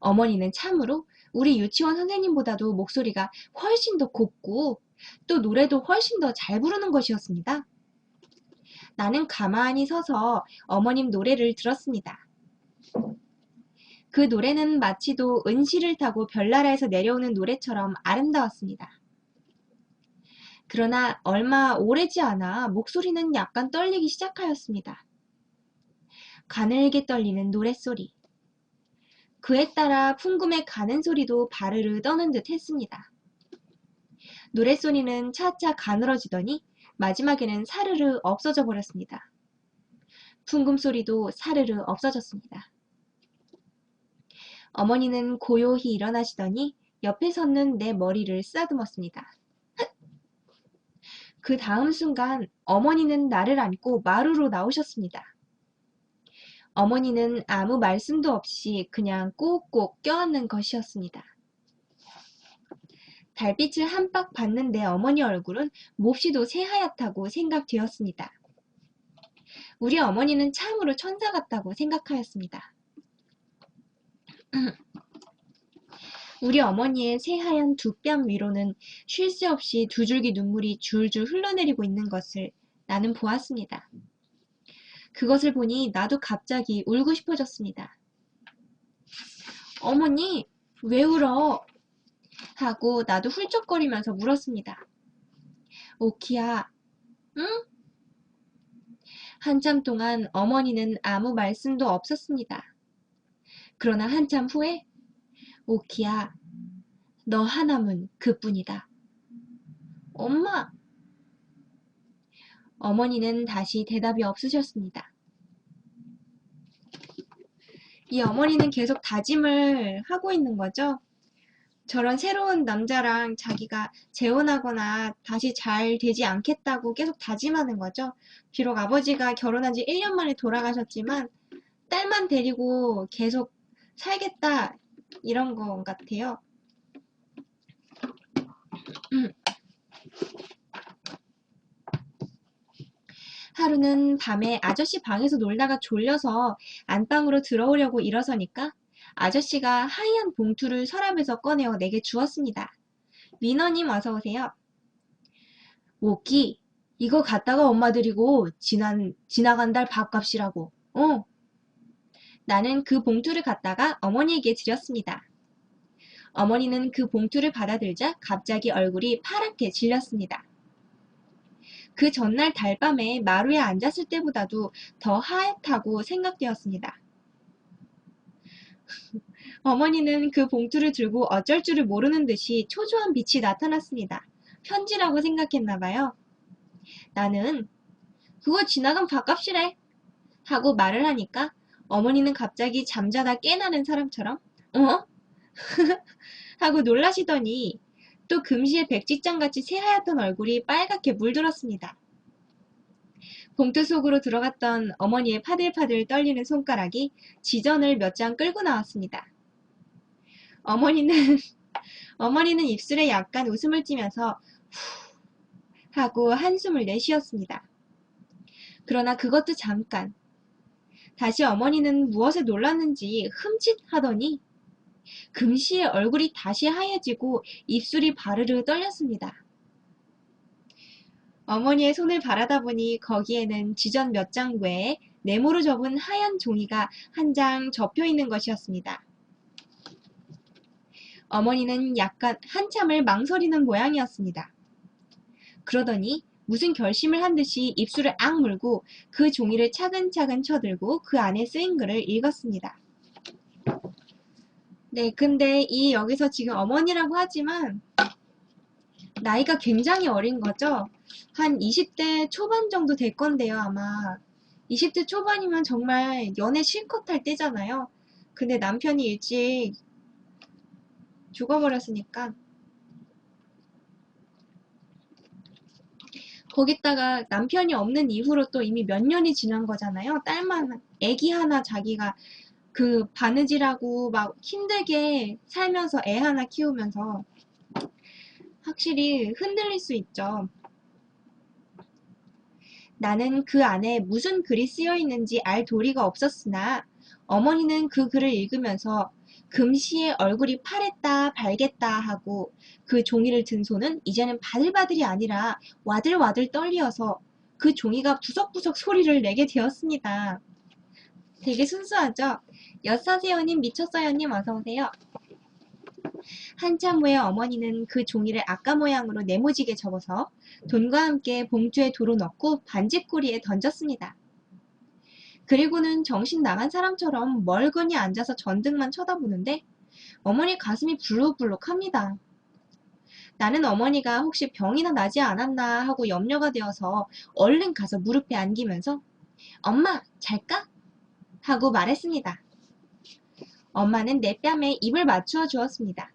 어머니는 참으로 우리 유치원 선생님보다도 목소리가 훨씬 더 곱고 또 노래도 훨씬 더 잘 부르는 것이었습니다. 나는 가만히 서서 어머님 노래를 들었습니다. 그 노래는 마치도 은시를 타고 별나라에서 내려오는 노래처럼 아름다웠습니다. 그러나 얼마 오래지 않아 목소리는 약간 떨리기 시작하였습니다. 가늘게 떨리는 노랫소리. 그에 따라 풍금의 가는 소리도 바르르 떠는 듯 했습니다. 노랫소리는 차차 가늘어지더니 마지막에는 사르르 없어져 버렸습니다. 풍금 소리도 사르르 없어졌습니다. 어머니는 고요히 일어나시더니 옆에 섰는 내 머리를 쓰다듬었습니다. 그 다음 순간 어머니는 나를 안고 마루로 나오셨습니다. 어머니는 아무 말씀도 없이 그냥 꼭꼭 껴안는 것이었습니다. 달빛을 한박 받는 내 어머니 얼굴은 몹시도 새하얗다고 생각되었습니다. 우리 어머니는 참으로 천사 같다고 생각하였습니다. 우리 어머니의 새하얀 두 뺨 위로는 쉴 새 없이 두 줄기 눈물이 줄줄 흘러내리고 있는 것을 나는 보았습니다. 그것을 보니 나도 갑자기 울고 싶어졌습니다. 어머니, 왜 울어? 하고 나도 훌쩍거리면서 물었습니다. 오키야, 응? 한참 동안 어머니는 아무 말씀도 없었습니다. 그러나 한참 후에 오키야, 너 하나면 그뿐이다. 엄마! 어머니는 다시 대답이 없으셨습니다. 이 어머니는 계속 다짐을 하고 있는 거죠. 저런 새로운 남자랑 자기가 재혼하거나 다시 잘 되지 않겠다고 계속 다짐하는 거죠. 비록 아버지가 결혼한 지 1년 만에 돌아가셨지만 딸만 데리고 계속 살겠다 이런 거 같아요. 하루는 밤에 아저씨 방에서 놀다가 졸려서 안방으로 들어오려고 일어서니까 아저씨가 하얀 봉투를 서랍에서 꺼내어 내게 주었습니다. 민호님 어서오세요. 오키, 이거 갖다가 엄마 드리고 지나간 달 밥값이라고. 나는 그 봉투를 갖다가 어머니에게 드렸습니다. 어머니는 그 봉투를 받아들자 갑자기 얼굴이 파랗게 질렸습니다. 그 전날 달밤에 마루에 앉았을 때보다도 더 하얗다고 생각되었습니다. 어머니는 그 봉투를 들고 어쩔 줄을 모르는 듯이 초조한 빛이 나타났습니다. 편지라고 생각했나 봐요. 나는 그거 지나간 밥값이래 하고 말을 하니까 어머니는 갑자기 잠자다 깨나는 사람처럼 어? 하고 놀라시더니 또 금시에 백지장같이 새하얗던 얼굴이 빨갛게 물들었습니다. 봉투 속으로 들어갔던 어머니의 파들파들 떨리는 손가락이 지전을 몇 장 끌고 나왔습니다. 어머니는 어머니는 입술에 약간 웃음을 띠면서 후 하고 한숨을 내쉬었습니다. 그러나 그것도 잠깐. 다시 어머니는 무엇에 놀랐는지 흠칫하더니 금시에 얼굴이 다시 하얘지고 입술이 바르르 떨렸습니다. 어머니의 손을 바라다 보니 거기에는 지전 몇 장 외에 네모로 접은 하얀 종이가 한 장 접혀 있는 것이었습니다. 어머니는 약간 한참을 망설이는 모양이었습니다. 그러더니 무슨 결심을 한 듯이 입술을 악 물고 그 종이를 차근차근 쳐들고 그 안에 쓰인 글을 읽었습니다. 네, 근데 이 여기서 지금 어머니라고 하지만 나이가 굉장히 어린 거죠? 한 20대 초반 정도 될 건데요, 아마. 20대 초반이면 정말 연애 실컷 할 때잖아요. 근데 남편이 일찍 죽어버렸으니까. 거기다가 남편이 없는 이후로 또 이미 몇 년이 지난 거잖아요. 딸만, 애기 하나 자기가 그 바느질하고 막 힘들게 살면서 애 하나 키우면서 확실히 흔들릴 수 있죠. 나는 그 안에 무슨 글이 쓰여 있는지 알 도리가 없었으나 어머니는 그 글을 읽으면서 금시의 얼굴이 파랬다 발겠다 하고 그 종이를 든 손은 이제는 바들바들이 아니라 와들와들 떨리어서 그 종이가 부석부석 소리를 내게 되었습니다. 되게 순수하죠? 엿사세요님 미쳤어요님 어서오세요. 한참 후에 어머니는 그 종이를 아까 모양으로 네모지게 접어서 돈과 함께 봉투에 도로 넣고 반지꼬리에 던졌습니다. 그리고는 정신 나간 사람처럼 멀거니 앉아서 전등만 쳐다보는데 어머니 가슴이 불룩불룩합니다. 나는 어머니가 혹시 병이나 나지 않았나 하고 염려가 되어서 얼른 가서 무릎에 안기면서 엄마 잘까? 하고 말했습니다. 엄마는 내 뺨에 입을 맞추어 주었습니다.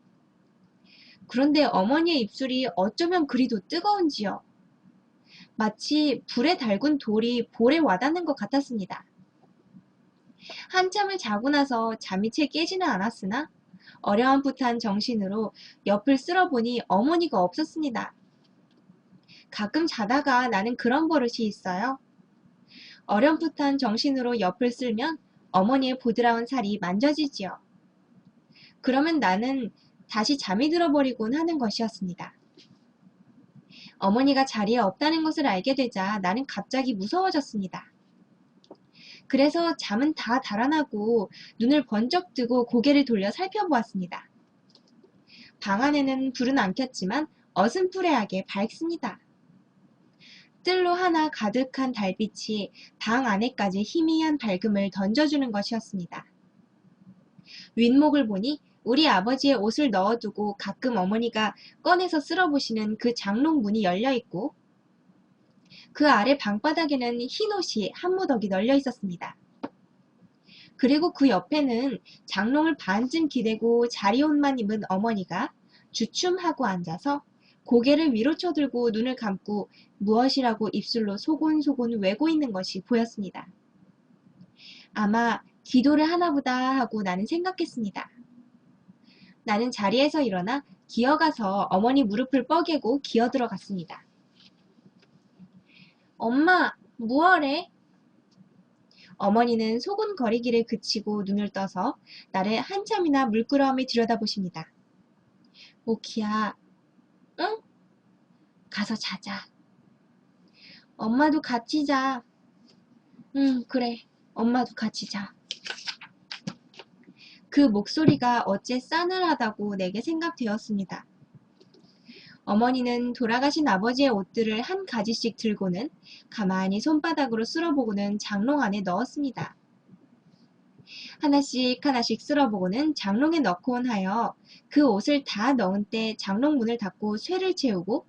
그런데 어머니의 입술이 어쩌면 그리도 뜨거운지요. 마치 불에 달군 돌이 볼에 와닿는 것 같았습니다. 한참을 자고 나서 잠이 채 깨지는 않았으나 어려움풋한 정신으로 옆을 쓸어보니 어머니가 없었습니다. 가끔 자다가 나는 그런 버릇이 있어요. 어렴풋한 정신으로 옆을 쓸면 어머니의 보드라운 살이 만져지지요. 그러면 나는 다시 잠이 들어버리곤 하는 것이었습니다. 어머니가 자리에 없다는 것을 알게 되자 나는 갑자기 무서워졌습니다. 그래서 잠은 다 달아나고 눈을 번쩍 뜨고 고개를 돌려 살펴보았습니다. 방 안에는 불은 안 켰지만 어슴푸레하게 밝습니다. 뜰로 하나 가득한 달빛이 방 안에까지 희미한 밝음을 던져주는 것이었습니다. 윗목을 보니 우리 아버지의 옷을 넣어두고 가끔 어머니가 꺼내서 쓸어보시는 그 장롱 문이 열려있고 그 아래 방바닥에는 흰 옷이 한 무더기 널려 있었습니다. 그리고 그 옆에는 장롱을 반쯤 기대고 자리옷만 입은 어머니가 주춤하고 앉아서 고개를 위로 쳐들고 눈을 감고 무엇이라고 입술로 소곤소곤 외고 있는 것이 보였습니다. 아마 기도를 하나보다 하고 나는 생각했습니다. 나는 자리에서 일어나 기어가서 어머니 무릎을 뻐개고 기어들어갔습니다. 엄마, 뭐하래? 어머니는 소곤거리기를 그치고 눈을 떠서 나를 한참이나 물끄러미 들여다보십니다. 오키야, 응? 가서 자자. 엄마도 같이 자. 응, 그래. 엄마도 같이 자. 그 목소리가 어째 싸늘하다고 내게 생각되었습니다. 어머니는 돌아가신 아버지의 옷들을 한 가지씩 들고는 가만히 손바닥으로 쓸어보고는 장롱 안에 넣었습니다. 하나씩 하나씩 쓸어보고는 장롱에 넣곤 하여 그 옷을 다 넣은 때 장롱 문을 닫고 쇠를 채우고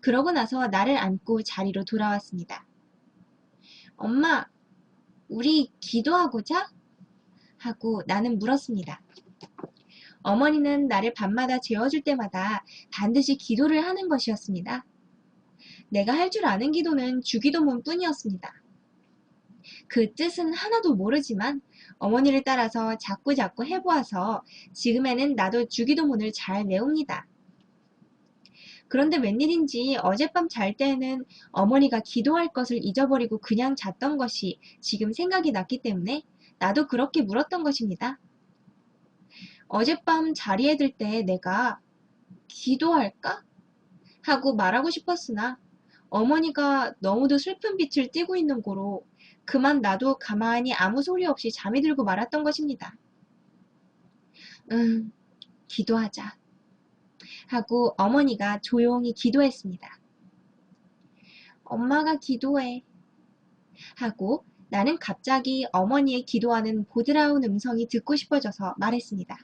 그러고 나서 나를 안고 자리로 돌아왔습니다. 엄마, 우리 기도하고 자? 하고 나는 물었습니다. 어머니는 나를 밤마다 재워줄 때마다 반드시 기도를 하는 것이었습니다. 내가 할 줄 아는 기도는 주기도문 뿐이었습니다. 그 뜻은 하나도 모르지만 어머니를 따라서 자꾸자꾸 해보아서 지금에는 나도 주기도문을 잘 외웁니다. 그런데 웬일인지 어젯밤 잘 때에는 어머니가 기도할 것을 잊어버리고 그냥 잤던 것이 지금 생각이 났기 때문에 나도 그렇게 물었던 것입니다. 어젯밤 자리에 들 때 내가 기도할까? 하고 말하고 싶었으나 어머니가 너무도 슬픈 빛을 띠고 있는 고로 그만 나도 가만히 아무 소리 없이 잠이 들고 말았던 것입니다. 기도하자. 하고 어머니가 조용히 기도했습니다. 엄마가 기도해. 하고 나는 갑자기 어머니의 기도하는 보드라운 음성이 듣고 싶어져서 말했습니다.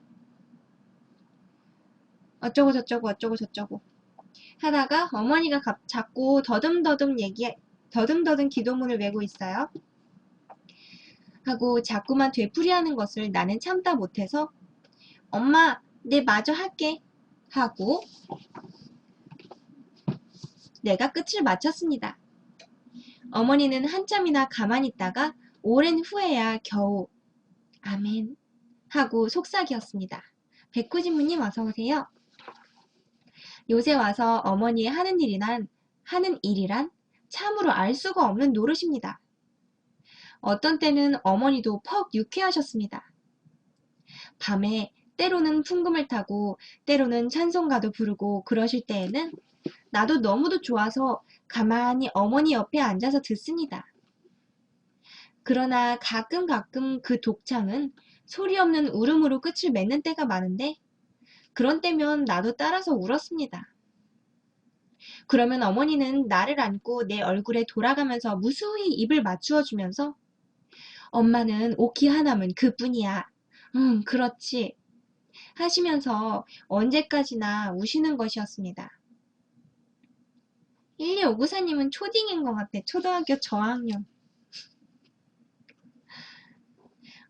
어쩌고 저쩌고 어쩌고 저쩌고 하다가 어머니가 자꾸 더듬더듬 기도문을 외고 있어요. 하고 자꾸만 되풀이하는 것을 나는 참다 못해서 엄마, 내 마저 할게. 하고 내가 끝을 마쳤습니다. 어머니는 한참이나 가만히 있다가 오랜 후에야 겨우 아멘 하고 속삭이었습니다. 백구진무님 어서오세요. 요새 와서 어머니의 하는 일이란 참으로 알 수가 없는 노릇입니다. 어떤 때는 어머니도 퍽 유쾌하셨습니다. 밤에 때로는 풍금을 타고 때로는 찬송가도 부르고 그러실 때에는 나도 너무도 좋아서 가만히 어머니 옆에 앉아서 듣습니다. 그러나 가끔 그 독창은 소리 없는 울음으로 끝을 맺는 때가 많은데 그런 때면 나도 따라서 울었습니다. 그러면 어머니는 나를 안고 내 얼굴에 돌아가면서 무수히 입을 맞추어 주면서 엄마는 오키 하나면 그뿐이야. 그렇지. 하시면서 언제까지나 우시는 것이었습니다. 1259사님은 초딩인 것 같아. 초등학교 저학년.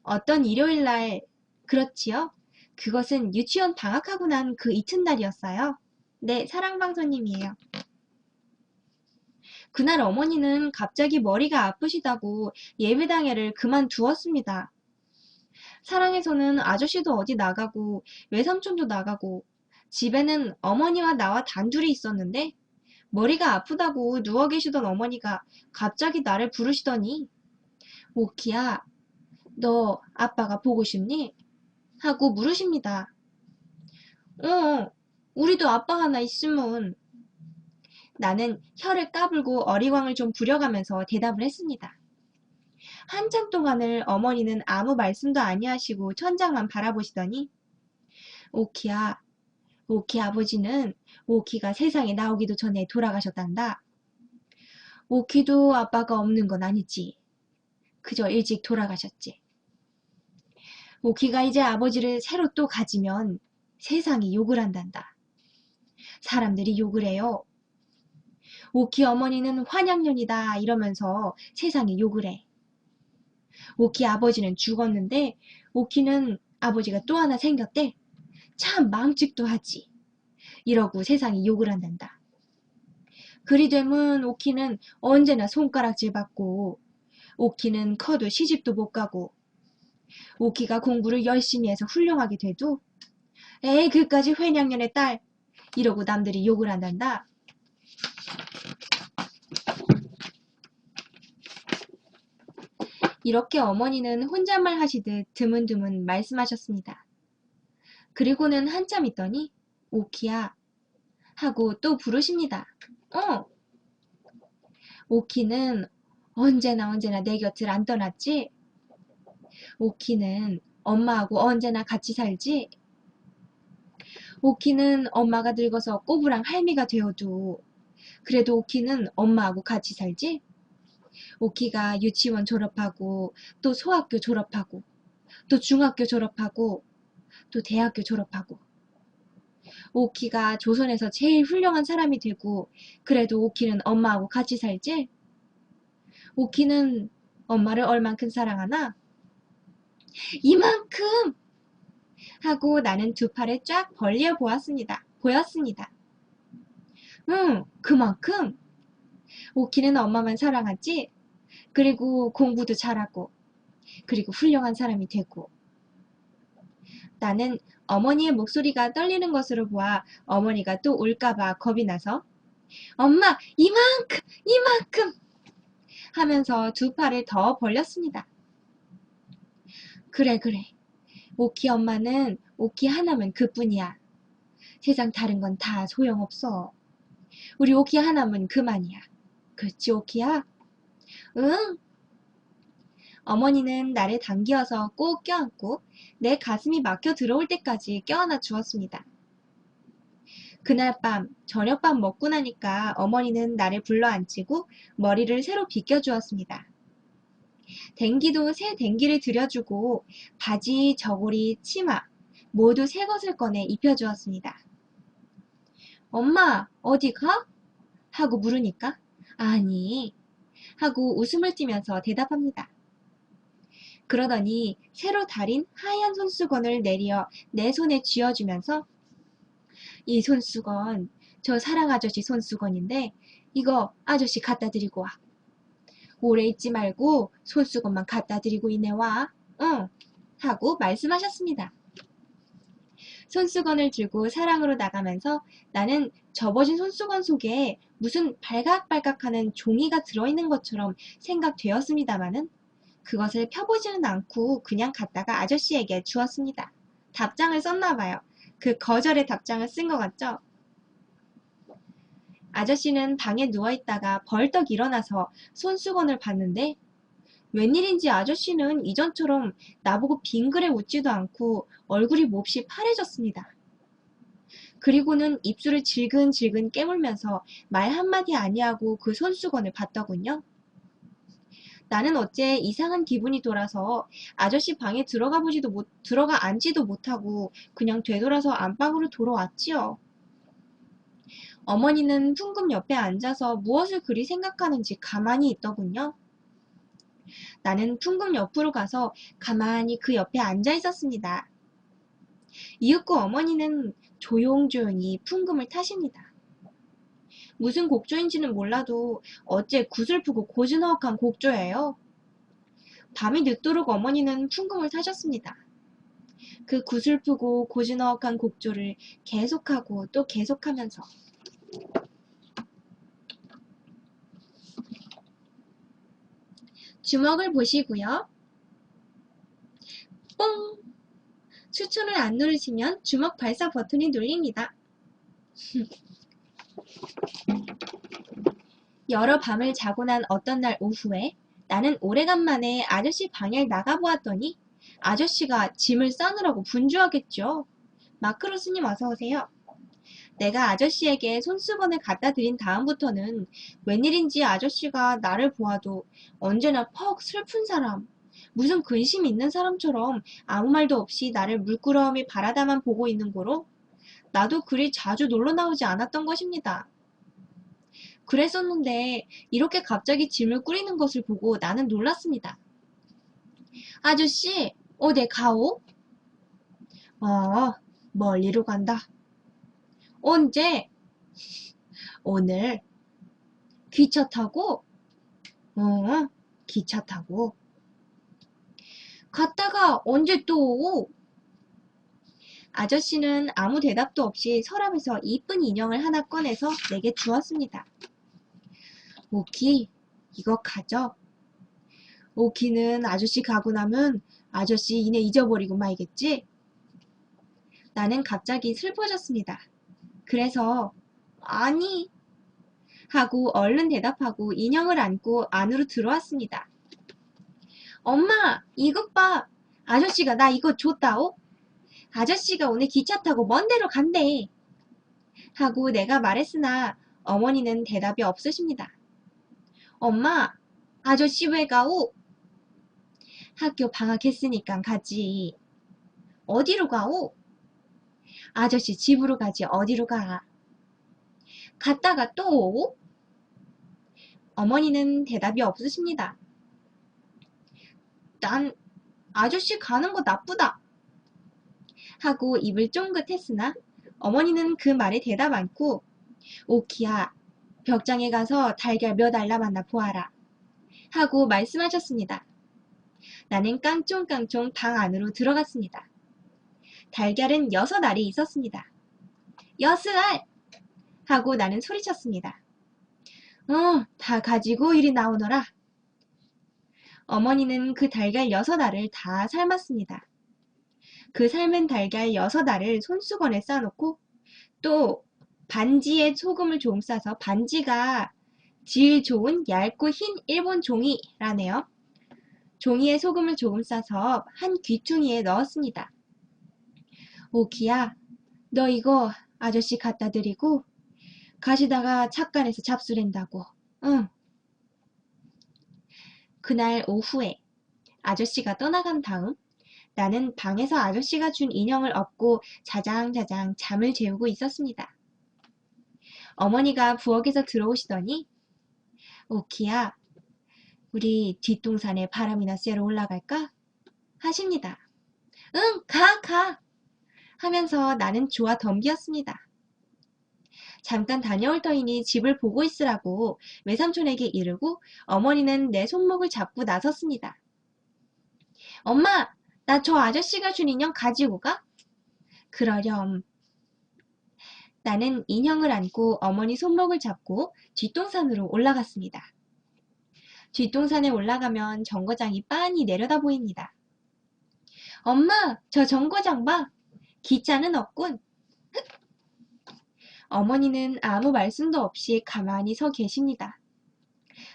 어떤 일요일날 그렇지요? 그것은 유치원 방학하고 난 그 이튿날이었어요. 네, 사랑방송님이에요. 그날 어머니는 갑자기 머리가 아프시다고 예배당회를 그만두었습니다. 사랑에서는 아저씨도 어디 나가고 외삼촌도 나가고 집에는 어머니와 나와 단둘이 있었는데 머리가 아프다고 누워 계시던 어머니가 갑자기 나를 부르시더니 오키야, 너 아빠가 보고 싶니? 하고 물으십니다. 우리도 아빠 하나 있으면. 나는 혀를 까불고 어리광을 좀 부려가면서 대답을 했습니다. 한참 동안을 어머니는 아무 말씀도 아니하시고 천장만 바라보시더니 오키야, 오키 아버지는 오키가 세상에 나오기도 전에 돌아가셨단다. 오키도 아빠가 없는 건 아니지. 그저 일찍 돌아가셨지. 오키가 이제 아버지를 새로 또 가지면 세상이 욕을 한단다. 사람들이 욕을 해요. 오키 어머니는 환양년이다 이러면서 세상이 욕을 해. 오키 아버지는 죽었는데 오키는 아버지가 또 하나 생겼대. 참 망측도 하지. 이러고 세상이 욕을 한단다. 그리 되면 오키는 언제나 손가락질 받고 오키는 커도 시집도 못 가고 오키가 공부를 열심히 해서 훌륭하게 돼도 에이 그까지 회냥년의 딸 이러고 남들이 욕을 한단다. 이렇게 어머니는 혼잣말 하시듯 드문드문 말씀하셨습니다. 그리고는 한참 있더니 오키야 하고 또 부르십니다. 오키는 언제나 내 곁을 안 떠났지? 오키는 엄마하고 언제나 같이 살지? 오키는 엄마가 늙어서 꼬부랑 할미가 되어도 그래도 오키는 엄마하고 같이 살지? 오키가 유치원 졸업하고 또 소학교 졸업하고 또 중학교 졸업하고 또 대학교 졸업하고 오키가 조선에서 제일 훌륭한 사람이 되고 그래도 오키는 엄마하고 같이 살지? 오키는 엄마를 얼만큼 사랑하나? 이만큼! 하고 나는 두 팔을 쫙 벌려 보였습니다. 응, 그만큼? 오키는 엄마만 사랑하지? 그리고 공부도 잘하고 그리고 훌륭한 사람이 되고 나는 어머니의 목소리가 떨리는 것으로 보아 어머니가 또 울까봐 겁이 나서 엄마 이만큼 이만큼 하면서 두 팔을 더 벌렸습니다. 그래 오키 엄마는 오키 하나면 그뿐이야. 세상 다른 건 다 소용없어. 우리 오키 하나면 그만이야. 그렇지 오키야? 응. 어머니는 나를 당기어서 꼭 껴안고 내 가슴이 막혀 들어올 때까지 껴안아 주었습니다. 그날 밤 저녁밥 먹고 나니까 어머니는 나를 불러 앉히고 머리를 새로 빗겨주었습니다. 댕기도 새 댕기를 들여주고 바지, 저고리, 치마 모두 새 것을 꺼내 입혀주었습니다. 엄마 어디 가? 하고 물으니까 아니 하고 웃음을 띠면서 대답합니다. 그러더니 새로 달인 하얀 손수건을 내리어 내 손에 쥐어주면서 이 손수건 저 사랑 아저씨 손수건인데 이거 아저씨 갖다 드리고 와. 오래 있지 말고 손수건만 갖다 드리고 이내 와. 응. 하고 말씀하셨습니다. 손수건을 들고 사랑으로 나가면서 나는 접어진 손수건 속에 무슨 발각발각하는 종이가 들어있는 것처럼 생각되었습니다마는 그것을 펴보지는 않고 그냥 갖다가 아저씨에게 주었습니다. 답장을 썼나봐요. 그 거절의 답장을 쓴 것 같죠? 아저씨는 방에 누워있다가 벌떡 일어나서 손수건을 봤는데 웬일인지 아저씨는 이전처럼 나보고 빙그레 웃지도 않고 얼굴이 몹시 파래졌습니다. 그리고는 입술을 질근질근 깨물면서 말 한마디 아니하고 그 손수건을 봤더군요. 나는 어째 이상한 기분이 돌아서 아저씨 방에 들어가 앉지도 못하고 그냥 되돌아서 안방으로 돌아왔지요. 어머니는 풍금 옆에 앉아서 무엇을 그리 생각하는지 가만히 있더군요. 나는 풍금 옆으로 가서 가만히 그 옆에 앉아 있었습니다. 이윽고 어머니는 조용조용히 풍금을 타십니다. 무슨 곡조인지는 몰라도 어째 구슬프고 고즈넉한 곡조예요. 밤이 늦도록 어머니는 풍금을 타셨습니다. 그 구슬프고 고즈넉한 곡조를 계속하고 또 계속하면서 주먹을 보시고요. 뽕! 추천을 안 누르시면 주먹 발사 버튼이 눌립니다. 여러 밤을 자고 난 어떤 날 오후에 나는 오래간만에 아저씨 방에 나가보았더니 아저씨가 짐을 싸느라고 분주하겠죠. 마크로스님 어서오세요. 내가 아저씨에게 손수건을 갖다 드린 다음부터는 웬일인지 아저씨가 나를 보아도 언제나 퍽 슬픈 사람, 무슨 근심 있는 사람처럼 아무 말도 없이 나를 물끄러미 바라다만 보고 있는 거로 나도 그리 자주 놀러 나오지 않았던 것입니다. 그랬었는데 이렇게 갑자기 짐을 꾸리는 것을 보고 나는 놀랐습니다. 아저씨, 어디 가오? 멀리로 간다. 언제? 오늘. 기차 타고? 기차 타고. 갔다가 언제 또 오? 아저씨는 아무 대답도 없이 서랍에서 이쁜 인형을 하나 꺼내서 내게 주었습니다. 오키, 이거 가져. 오키는 아저씨 가고 나면 아저씨 이내 잊어버리고 말겠지? 나는 갑자기 슬퍼졌습니다. 그래서 아니 하고 얼른 대답하고 인형을 안고 안으로 들어왔습니다. 엄마 이것 봐. 아저씨가 나 이거 줬다오? 아저씨가 오늘 기차 타고 먼 데로 간대. 하고 내가 말했으나 어머니는 대답이 없으십니다. 엄마, 아저씨 왜 가오? 학교 방학했으니까 가지. 어디로 가오? 아저씨 집으로 가지 어디로 가? 갔다가 또 오? 어머니는 대답이 없으십니다. 난 아저씨 가는 거 나쁘다. 하고 입을 쫑긋했으나 어머니는 그 말에 대답 않고 오키야, 벽장에 가서 달걀 몇 알나 만나 보아라. 하고 말씀하셨습니다. 나는 깡총깡총 방 안으로 들어갔습니다. 달걀은 6알이 있었습니다. 6알! 하고 나는 소리쳤습니다. 다 가지고 이리 나오너라. 어머니는 그 달걀 6알을 다 삶았습니다. 그 삶은 달걀 6알을 손수건에 싸놓고 또 반지에 소금을 좀 싸서 반지가 질 좋은 얇고 흰 일본 종이라네요. 종이에 소금을 조금 싸서 한 귀퉁이에 넣었습니다. 오키야, 너 이거 아저씨 갖다 드리고 가시다가 착간에서 잡수랜다고. 응. 그날 오후에 아저씨가 떠나간 다음 나는 방에서 아저씨가 준 인형을 업고 자장자장 잠을 재우고 있었습니다. 어머니가 부엌에서 들어오시더니 오키야, 우리 뒷동산에 바람이나 쐬러 올라갈까? 하십니다. 응, 가! 하면서 나는 좋아 덤비었습니다. 잠깐 다녀올 터이니 집을 보고 있으라고 외삼촌에게 이르고 어머니는 내 손목을 잡고 나섰습니다. 엄마, 나 저 아저씨가 준 인형 가지고 가? 그러렴. 나는 인형을 안고 어머니 손목을 잡고 뒷동산으로 올라갔습니다. 뒷동산에 올라가면 정거장이 빤히 내려다 보입니다. 엄마, 저 정거장 봐. 기차는 없군. 어머니는 아무 말씀도 없이 가만히 서 계십니다.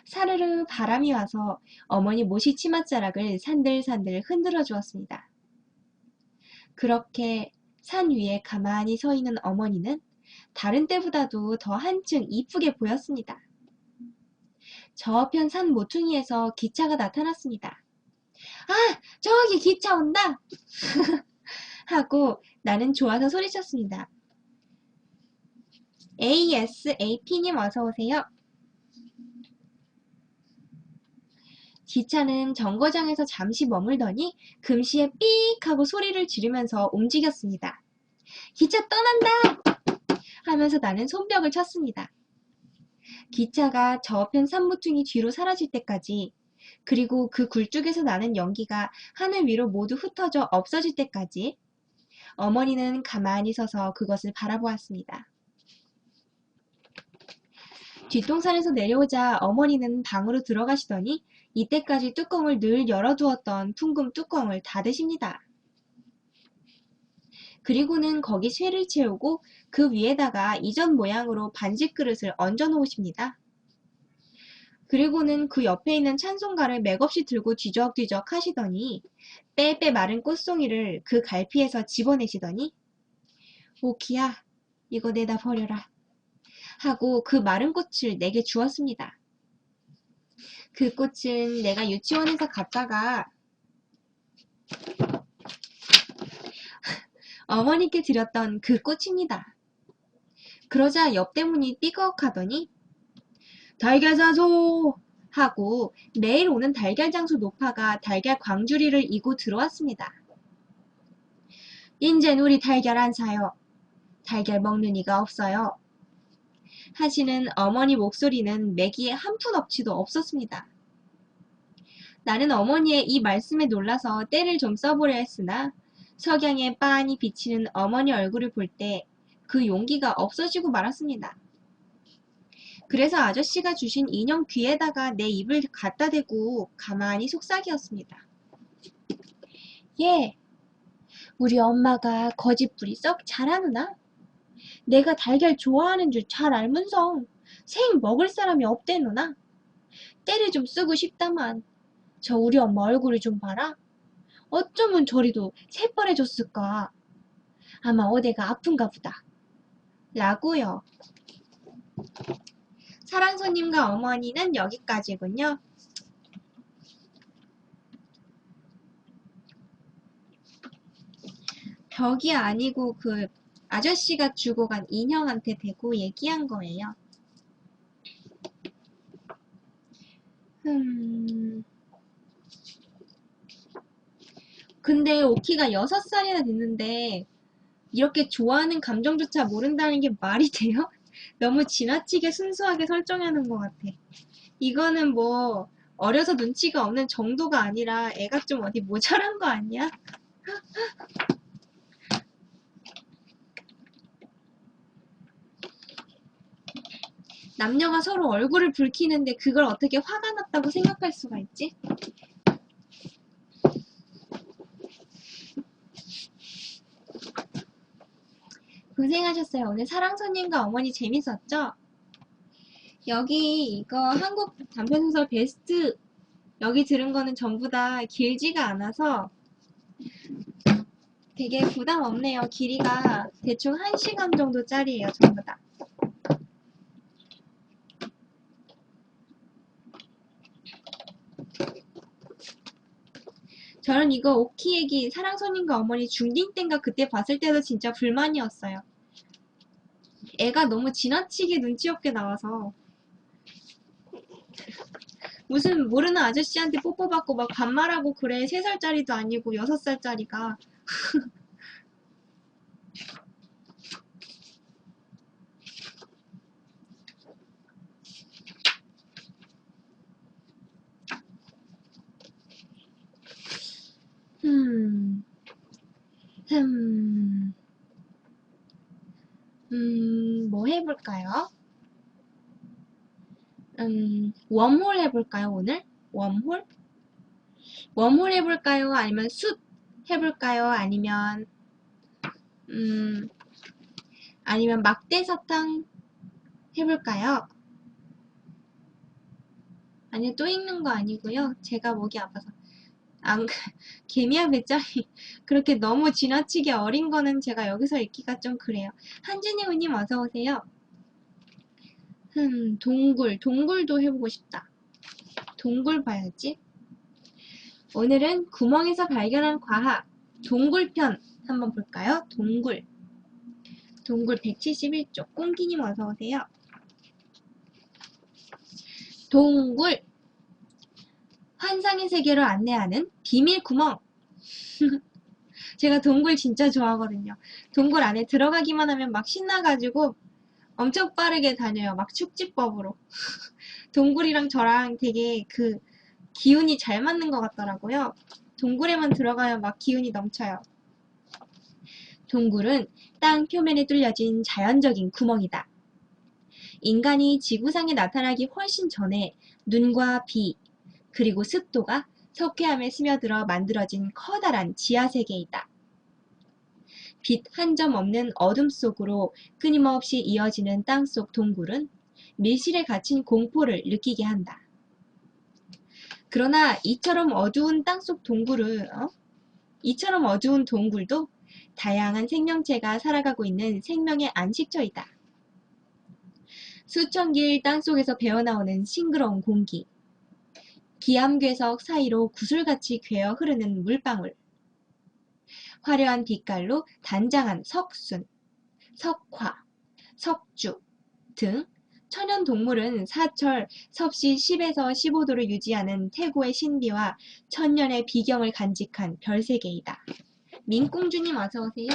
사르르 바람이 와서 어머니 모시 치맛자락을 산들산들 흔들어 주었습니다. 그렇게 산 위에 가만히 서 있는 어머니는 다른 때보다도 더 한층 이쁘게 보였습니다. 저편 산 모퉁이에서 기차가 나타났습니다. 아, 저기 기차 온다! 하고 나는 좋아서 소리쳤습니다. ASAP님 어서오세요. 기차는 정거장에서 잠시 머물더니 금시에 삑 하고 소리를 지르면서 움직였습니다. 기차 떠난다! 하면서 나는 손뼉을 쳤습니다. 기차가 저편 산모퉁이 뒤로 사라질 때까지 그리고 그 굴뚝에서 나는 연기가 하늘 위로 모두 흩어져 없어질 때까지 어머니는 가만히 서서 그것을 바라보았습니다. 뒷동산에서 내려오자 어머니는 방으로 들어가시더니 이때까지 뚜껑을 늘 열어두었던 풍금 뚜껑을 닫으십니다. 그리고는 거기 쇠를 채우고 그 위에다가 이전 모양으로 반지 그릇을 얹어 놓으십니다. 그리고는 그 옆에 있는 찬송가를 맥없이 들고 뒤적뒤적 하시더니 빼빼 마른 꽃송이를 그 갈피에서 집어내시더니 오키야, 이거 내다 버려라 하고 그 마른 꽃을 내게 주었습니다. 그 꽃은 내가 유치원에서 갔다가 어머니께 드렸던 그 꽃입니다. 그러자 옆대문이 삐걱하더니 달걀 사소! 하고 매일 오는 달걀 장수 노파가 달걀 광주리를 이고 들어왔습니다. 인젠 우리 달걀 안 사요. 달걀 먹는 이가 없어요. 하시는 어머니 목소리는 매기에 한 푼 억치도 없었습니다. 나는 어머니의 이 말씀에 놀라서 떼를 좀 써보려 했으나 석양에 빤히 비치는 어머니 얼굴을 볼 때 그 용기가 없어지고 말았습니다. 그래서 아저씨가 주신 인형 귀에다가 내 입을 갖다 대고 가만히 속삭이었습니다. 예, 우리 엄마가 거짓부리 썩 잘하누나? 내가 달걀 좋아하는 줄 잘 알면서 생 먹을 사람이 없대누나? 때를 좀 쓰고 싶다만 저 우리 엄마 얼굴을 좀 봐라. 어쩌면 저리도 새빨해졌을까? 아마 어디가 아픈가 보다. 라고요. 사랑손님과 어머니는 여기까지군요. 벽이 아니고 그 아저씨가 주고 간 인형한테 대고 얘기한 거예요. 근데 오키가 6살이나 됐는데 이렇게 좋아하는 감정조차 모른다는 게 말이 돼요? 너무 지나치게 순수하게 설정하는 것 같아. 이거는 뭐 어려서 눈치가 없는 정도가 아니라 애가 좀 어디 모자란 거 아니야? 남녀가 서로 얼굴을 붉히는데 그걸 어떻게 화가 났다고 생각할 수가 있지? 고생하셨어요. 오늘 사랑손님과 어머니 재밌었죠? 여기 이거 한국 단편소설 베스트 여기 들은 거는 전부 다 길지가 않아서 되게 부담 없네요. 길이가 대충 1시간 정도짜리예요. 전부 다. 저는 이거 오키 얘기 사랑손님과 어머니 중딩 땐가 그때 봤을 때도 진짜 불만이었어요. 애가 너무 지나치게 눈치 없게 나와서 무슨 모르는 아저씨한테 뽀뽀받고 막 반말하고 그래. 3살짜리도 아니고 6살짜리가. 음, 흠, 뭐 해볼까요? 웜홀 해볼까요, 오늘? 웜홀? 웜홀 해볼까요? 아니면 숫 해볼까요? 음, 아니면 막대사탕 해볼까요? 아니요, 또 읽는 거 아니고요. 제가 목이 아파서. 안, 개미야 배짱이 그렇게 너무 지나치게 어린 거는 제가 여기서 읽기가 좀 그래요. 한진이우님 어서오세요. 동굴도 해보고 싶다. 동굴 봐야지. 오늘은 구멍에서 발견한 과학, 동굴편 한번 볼까요? 동굴 171쪽. 꽁기님 어서오세요. 동굴, 환상의 세계로 안내하는 비밀 구멍. 제가 동굴 진짜 좋아하거든요. 동굴 안에 들어가기만 하면 막 신나가지고 엄청 빠르게 다녀요. 막 축지법으로. 동굴이랑 저랑 되게 그 기운이 잘 맞는 것 같더라고요. 동굴에만 들어가면 막 기운이 넘쳐요. 동굴은 땅 표면에 뚫려진 자연적인 구멍이다. 인간이 지구상에 나타나기 훨씬 전에 눈과 비, 그리고 습도가 석회암에 스며들어 만들어진 커다란 지하세계이다. 빛 한 점 없는 어둠 속으로 끊임없이 이어지는 땅속 동굴은 밀실에 갇힌 공포를 느끼게 한다. 그러나 이처럼 어두운 동굴도 다양한 생명체가 살아가고 있는 생명의 안식처이다. 수천 길 땅속에서 배어나오는 싱그러운 공기, 기암괴석 사이로 구슬같이 괴어 흐르는 물방울, 화려한 빛깔로 단장한 석순, 석화, 석주 등 천연 동물은 사철 섭씨 10에서 15도를 유지하는 태고의 신비와 천년의 비경을 간직한 별세계이다. 민꽁주님 어서오세요.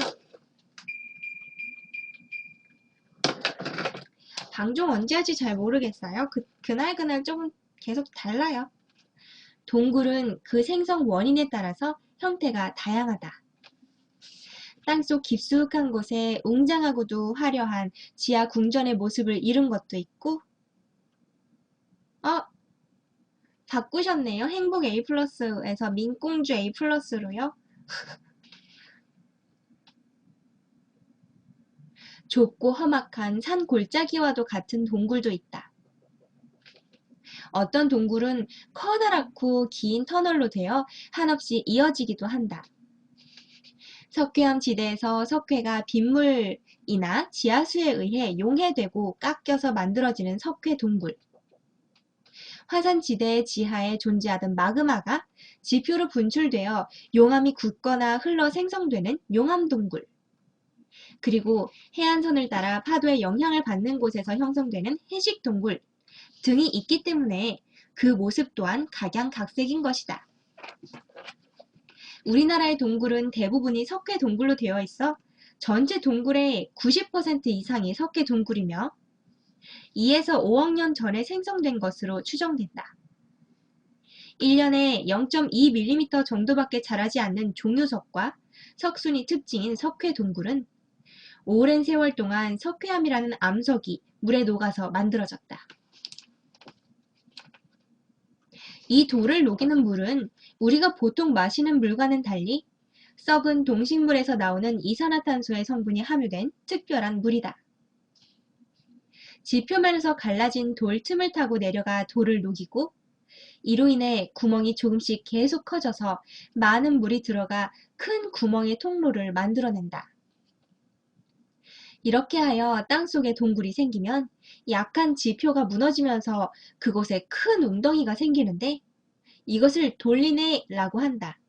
방송 언제 할지 잘 모르겠어요. 그날 조금 계속 달라요. 동굴은 그 생성 원인에 따라서 형태가 다양하다. 땅속 깊숙한 곳에 웅장하고도 화려한 지하 궁전의 모습을 이룬 것도 있고, 바꾸셨네요. 행복 A+에서 민꽁주 A+로요. 좁고 험악한 산 골짜기와도 같은 동굴도 있다. 어떤 동굴은 커다랗고 긴 터널로 되어 한없이 이어지기도 한다. 석회암 지대에서 석회가 빗물이나 지하수에 의해 용해되고 깎여서 만들어지는 석회 동굴. 화산지대 지하에 존재하던 마그마가 지표로 분출되어 용암이 굳거나 흘러 생성되는 용암동굴. 그리고 해안선을 따라 파도의 영향을 받는 곳에서 형성되는 해식동굴 등이 있기 때문에 그 모습 또한 각양각색인 것이다. 우리나라의 동굴은 대부분이 석회 동굴로 되어 있어 전체 동굴의 90% 이상이 석회 동굴이며 2에서 5억 년 전에 생성된 것으로 추정된다. 1년에 0.2mm 정도밖에 자라지 않는 종유석과 석순이 특징인 석회 동굴은 오랜 세월 동안 석회암이라는 암석이 물에 녹아서 만들어졌다. 이 돌을 녹이는 물은 우리가 보통 마시는 물과는 달리 썩은 동식물에서 나오는 이산화탄소의 성분이 함유된 특별한 물이다. 지표면에서 갈라진 돌 틈을 타고 내려가 돌을 녹이고 이로 인해 구멍이 조금씩 계속 커져서 많은 물이 들어가 큰 구멍의 통로를 만들어낸다. 이렇게 하여 땅속에 동굴이 생기면 약한 지표가 무너지면서 그곳에 큰 웅덩이가 생기는데 이것을 돌리네라고 한다.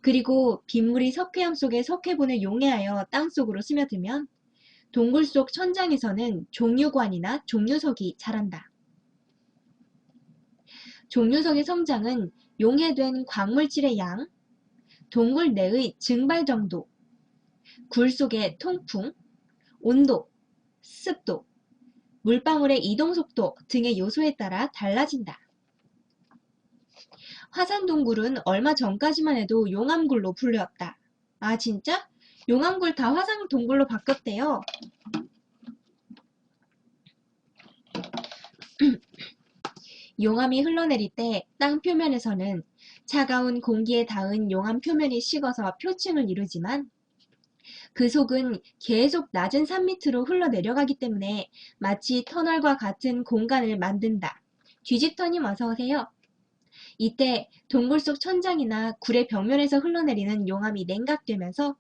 그리고 빗물이 석회암 속의 석회분을 용해하여 땅속으로 스며들면 동굴 속 천장에서는 종유관이나 종유석이 자란다. 종유석의 성장은 용해된 광물질의 양, 동굴 내의 증발 정도, 굴 속의 통풍, 온도, 습도, 물방울의 이동 속도 등의 요소에 따라 달라진다. 화산동굴은 얼마 전까지만 해도 용암굴로 불렸다. 아 진짜? 용암굴 다 화산동굴로 바뀌었대요. 용암이 흘러내릴 때 땅 표면에서는 차가운 공기에 닿은 용암 표면이 식어서 표층을 이루지만 그 속은 계속 낮은 산 밑으로 흘러내려가기 때문에 마치 터널과 같은 공간을 만든다. 뒤집터님 어서오세요. 이때 동굴 속 천장이나 굴의 벽면에서 흘러내리는 용암이 냉각되면서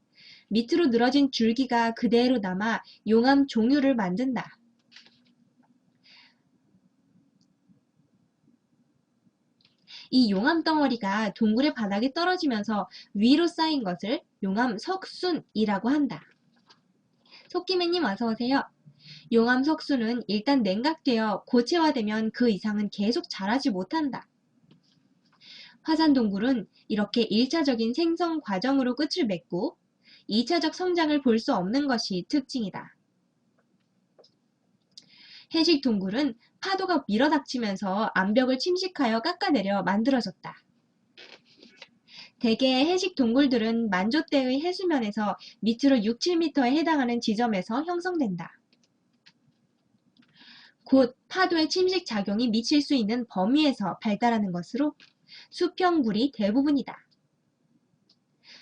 밑으로 늘어진 줄기가 그대로 남아 용암 종유를 만든다. 이 용암 덩어리가 동굴의 바닥에 떨어지면서 위로 쌓인 것을 용암 석순이라고 한다. 속기매님 어서오세요. 용암 석순은 일단 냉각되어 고체화되면 그 이상은 계속 자라지 못한다. 화산동굴은 이렇게 1차적인 생성 과정으로 끝을 맺고 2차적 성장을 볼 수 없는 것이 특징이다. 해식동굴은 파도가 밀어닥치면서 암벽을 침식하여 깎아내려 만들어졌다. 대개 해식동굴들은 만조대의 해수면에서 밑으로 6, 7m에 해당하는 지점에서 형성된다. 곧 파도의 침식 작용이 미칠 수 있는 범위에서 발달하는 것으로 수평굴이 대부분이다.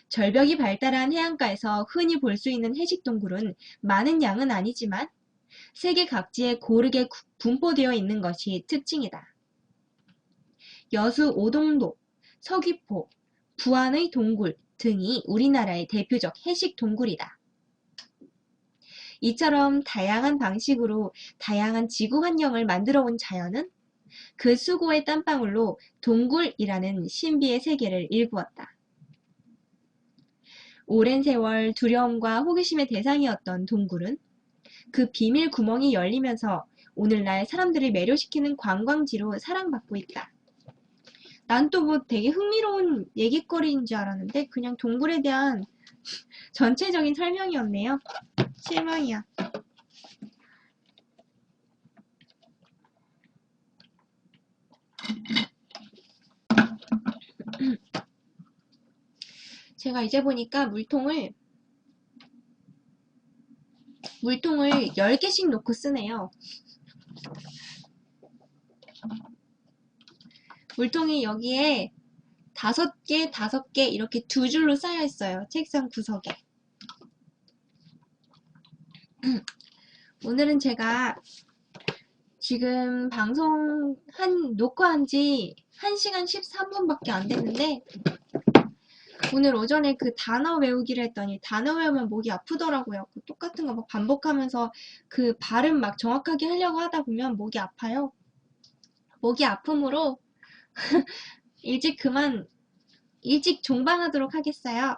절벽이 발달한 해안가에서 흔히 볼 수 있는 해식동굴은 많은 양은 아니지만 세계 각지에 고르게 분포되어 있는 것이 특징이다. 여수 오동도, 서귀포, 부안의 동굴 등이 우리나라의 대표적 해식 동굴이다. 이처럼 다양한 방식으로 다양한 지구 환경을 만들어 온 자연은 그 수고의 땀방울로 동굴이라는 신비의 세계를 일구었다. 오랜 세월 두려움과 호기심의 대상이었던 동굴은 그 비밀 구멍이 열리면서 오늘날 사람들을 매료시키는 관광지로 사랑받고 있다. 난 또 뭐 되게 흥미로운 얘기거리인 줄 알았는데 그냥 동굴에 대한 전체적인 설명이었네요. 실망이야. 제가 이제 보니까 물통을 10개씩 놓고 쓰네요. 물통이 여기에 5개, 5개 이렇게 두 줄로 쌓여 있어요. 책상 구석에. 오늘은 제가 지금 방송 녹화한 지 1시간 13분밖에 안 됐는데 오늘 오전에 그 단어 외우기를 했더니 단어 외우면 목이 아프더라고요. 그 똑같은 거 막 반복하면서 그 발음 막 정확하게 하려고 하다 보면 목이 아파요. 목이 아픔으로 일찍 종방하도록 하겠어요.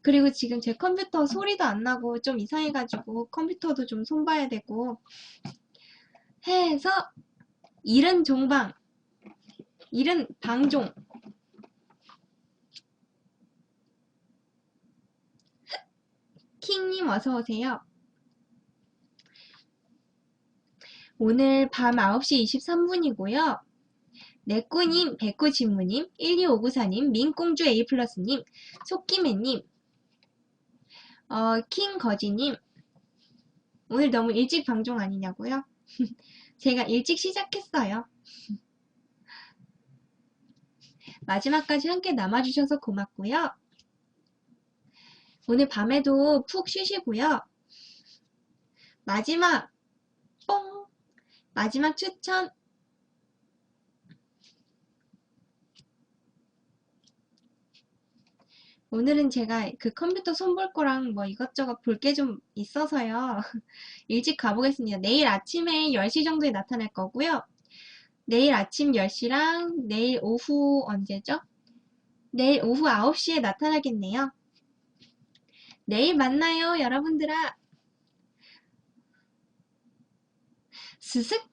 그리고 지금 제 컴퓨터 소리도 안 나고 좀 이상해가지고 컴퓨터도 좀 손봐야 되고 해서 일은 종방, 일은 방종. 킹님 어서오세요. 오늘 밤 9시 23분이고요. 내꾸님, 백구진무님, 12594님, 민공주 A플러스님, 속기매님, 킹거지님, 오늘 너무 일찍 방송 아니냐고요? 제가 일찍 시작했어요. 마지막까지 함께 남아주셔서 고맙고요. 오늘 밤에도 푹 쉬시고요. 마지막 뽕! 마지막 추천. 오늘은 제가 그 컴퓨터 손볼 거랑 뭐 이것저것 볼 게 좀 있어서요. 일찍 가보겠습니다. 내일 아침에 10시 정도에 나타날 거고요. 내일 아침 10시랑 내일 오후 언제죠? 내일 오후 9시에 나타나겠네요. 내일 만나요, 여러분들아. 스슥!